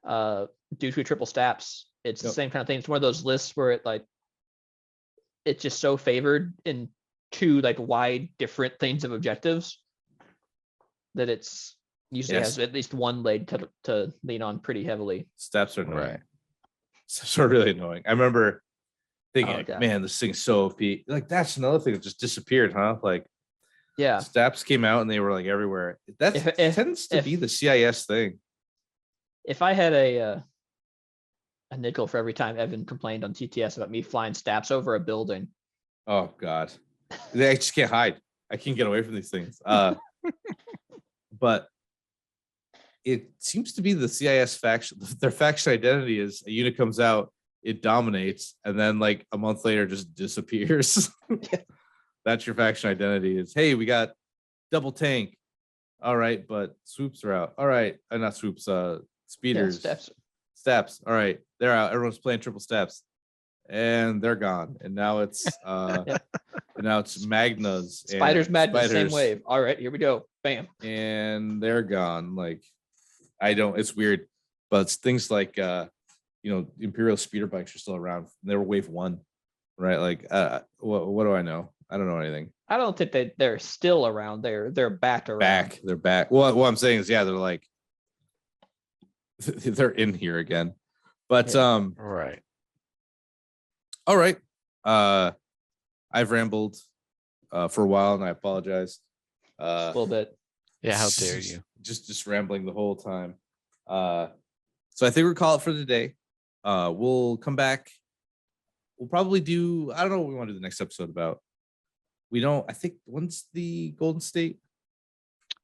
Due to triple staps, it's the Yep. same kind of thing. It's one of those lists where it's just so favored in 2 like wide different things of objectives that it's usually Yes. has at least one leg to lean on pretty heavily. Steps are annoying. Right. Steps are really annoying. I remember thinking, Oh, like, yeah. man, this thing's so OP. Like, that's another thing that just disappeared, huh? Like, Yeah, Steps came out and they were like everywhere. That tends to be the CIS thing. if I had a nickel for every time Evan complained on TTS about me flying staps over a building. Oh God, I just can't hide. I can't get away from these things. But it seems to be the CIS faction. Their faction identity is a unit comes out, it dominates, and then like a month later just disappears. That's your faction identity. Is hey, we got double tank. All right, but swoops are out. All right, not swoops. Speeders. Steps. All right, they're out. Everyone's playing triple steps, and they're gone. And now it's and now it's Magnas. Spiders and Madness, same Spiders, wave. All right, here we go. Bam. and they're gone. Like it's weird, but it's things like Imperial speeder bikes are still around. They were wave 1, right? Like what do I know? I don't know anything. I don't think they're still around. They're back around. They're back. Well, what I'm saying is, yeah, they're like they're in here again. But Right. all right. I've rambled for a while, and I apologize. A little bit. Yeah, how dare you? Just rambling the whole time. So I think we'll call it for today. We'll come back. We'll probably do, I don't know what we want to do the next episode about. I think when's the Golden State?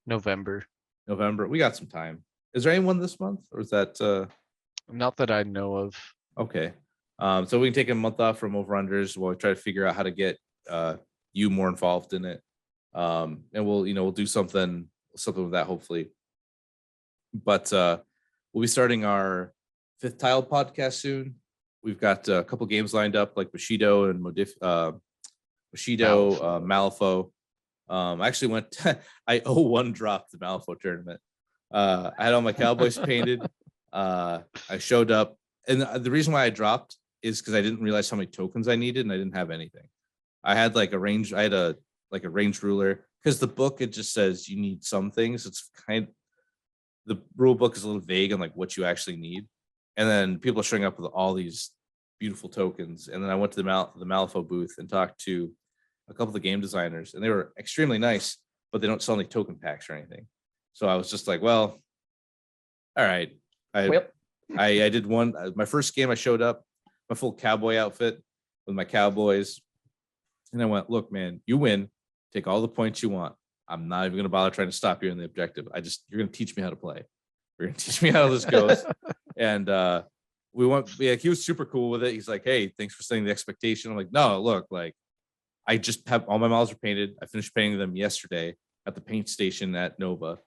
November. We got some time. Is there anyone this month, or is that Not that I know of. okay? So we can take a month off from over-unders while we try to figure out how to get you more involved in it. And we'll do something with that hopefully. But we'll be starting our 5th Tile podcast soon. We've got a couple games lined up like Bushido and Bushido, Malifaux. I actually went. I 0-1 dropped the Malifaux tournament. I had all my Cowboys painted. I showed up, and the reason why I dropped is because I didn't realize how many tokens I needed, and I didn't have anything. I had like a range. I had a range ruler, because the book, it just says you need some things. It's the rule book is a little vague on like what you actually need, and then people are showing up with all these beautiful tokens. And then I went to the Malifaux booth and talked to a couple of the game designers, and they were extremely nice, but they don't sell any token packs or anything. So I was just like, well, all right. I did one. My first game, I showed up my full cowboy outfit with my Cowboys, and I went, look, man, you win. Take all the points you want. I'm not even going to bother trying to stop you in the objective. You're going to teach me how to play. You're going to teach me how this goes. And we went. Yeah, he was super cool with it. He's like, hey, thanks for setting the expectation. I'm like, no, look, like, I just have all my models are painted. I finished painting them yesterday at the paint station at Nova.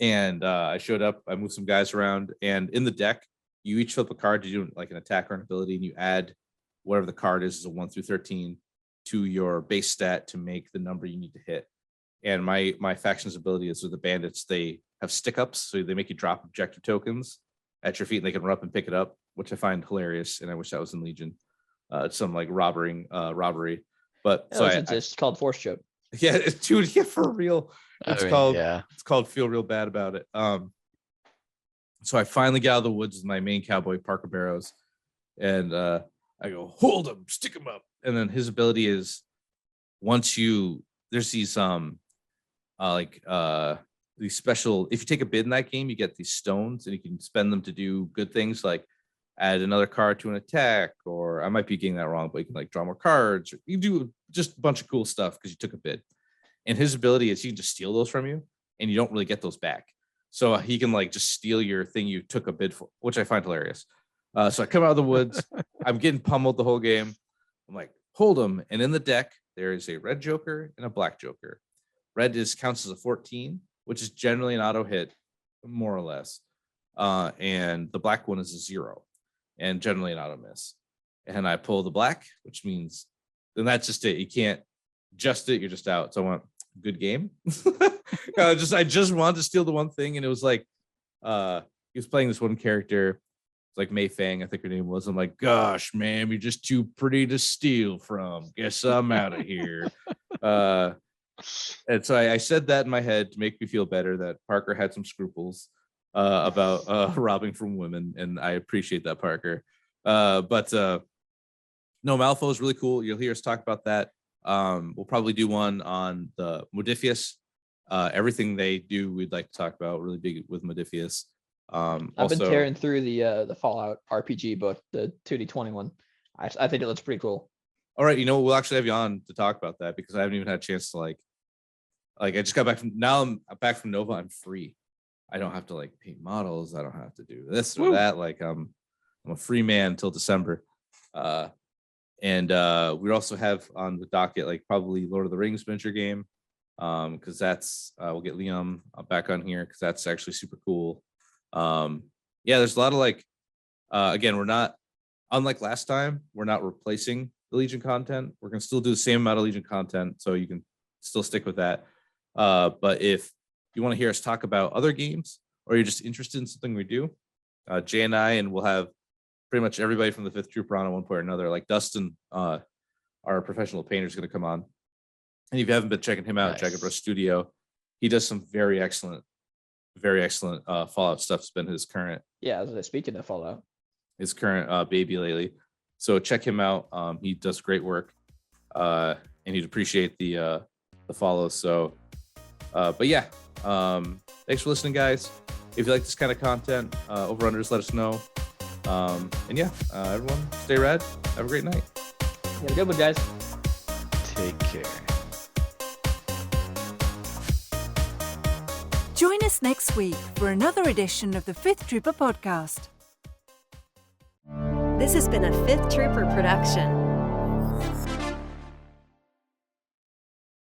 And I showed up, I moved some guys around, and in the deck, you each flip a card to do like an attack or an ability, and you add whatever the card is a 1 through 13 to your base stat to make the number you need to hit. And my faction's ability is with the bandits, they have stick ups, so they make you drop objective tokens at your feet, and they can run up and pick it up, which I find hilarious, and I wish that was in Legion. It's some like robbery. But so it's called Force Choke. Yeah, dude, yeah, for real. It's called Feel Real Bad About It. So I finally get out of the woods with my main cowboy, Parker Barrows, and I go, hold him, stick him up. And then his ability is there's these these special, if you take a bid in that game, you get these stones, and you can spend them to do good things like add another card to an attack, or I might be getting that wrong, but you can like draw more cards, or you do just a bunch of cool stuff because you took a bid. And his ability is he can just steal those from you, and you don't really get those back. So he can like just steal your thing you took a bid for, which I find hilarious. So I come out of the woods, I'm getting pummeled the whole game. I'm like, hold him. And in the deck, there is a red Joker and a black Joker. Red counts as a 14, which is generally an auto hit, more or less. And the black one is a 0, and generally an auto miss. And I pull the black, which means then that's just it. You can't just it, you're just out. So I went, good game. I just wanted to steal the one thing, and it was like he was playing this one character, it's like Mei Fang, I think her name was. I'm like, gosh, ma'am, you're just too pretty to steal from. Guess I'm out of here. And so I said that in my head to make me feel better that Parker had some scruples about robbing from women, and I appreciate that, Parker. But no, Malifaux is really cool. You'll hear us talk about that. We'll probably do one on the Modifius. Everything they do, we'd like to talk about. Really big with Modifius. I've been tearing through the Fallout RPG book, the 2D20 one. I think it looks pretty cool. All right, we'll actually have you on to talk about that, because I haven't even had a chance to like I just got back I'm back from Nova. I'm free. I don't have to like paint models. I don't have to do this or that. Like I'm a free man until December. And we also have on the docket like probably Lord of the Rings miniature game, because that's we'll get Liam back on here because that's actually super cool. There's a lot of like again, we're not, unlike last time, we're not replacing the Legion content. We're gonna still do the same amount of Legion content, so you can still stick with that. But if you want to hear us talk about other games, or you're just interested in something we do, Jay and we'll have pretty much everybody from the 5th Trooper on at one point or another. Like Dustin, our professional painter, is going to come on. And if you haven't been checking him out, Jagged Brush Studio, he does some very excellent Fallout stuff. It's been his current. Yeah, speaking of Fallout, his current baby lately. So check him out. He does great work, and he'd appreciate the follow. So, but yeah, thanks for listening, guys. If you like this kind of content, over-unders, let us know. And yeah, everyone, stay rad. Have a great night. Have a good one, guys. Take care. Join us next week for another edition of the 5th Trooper podcast. This has been a 5th Trooper production.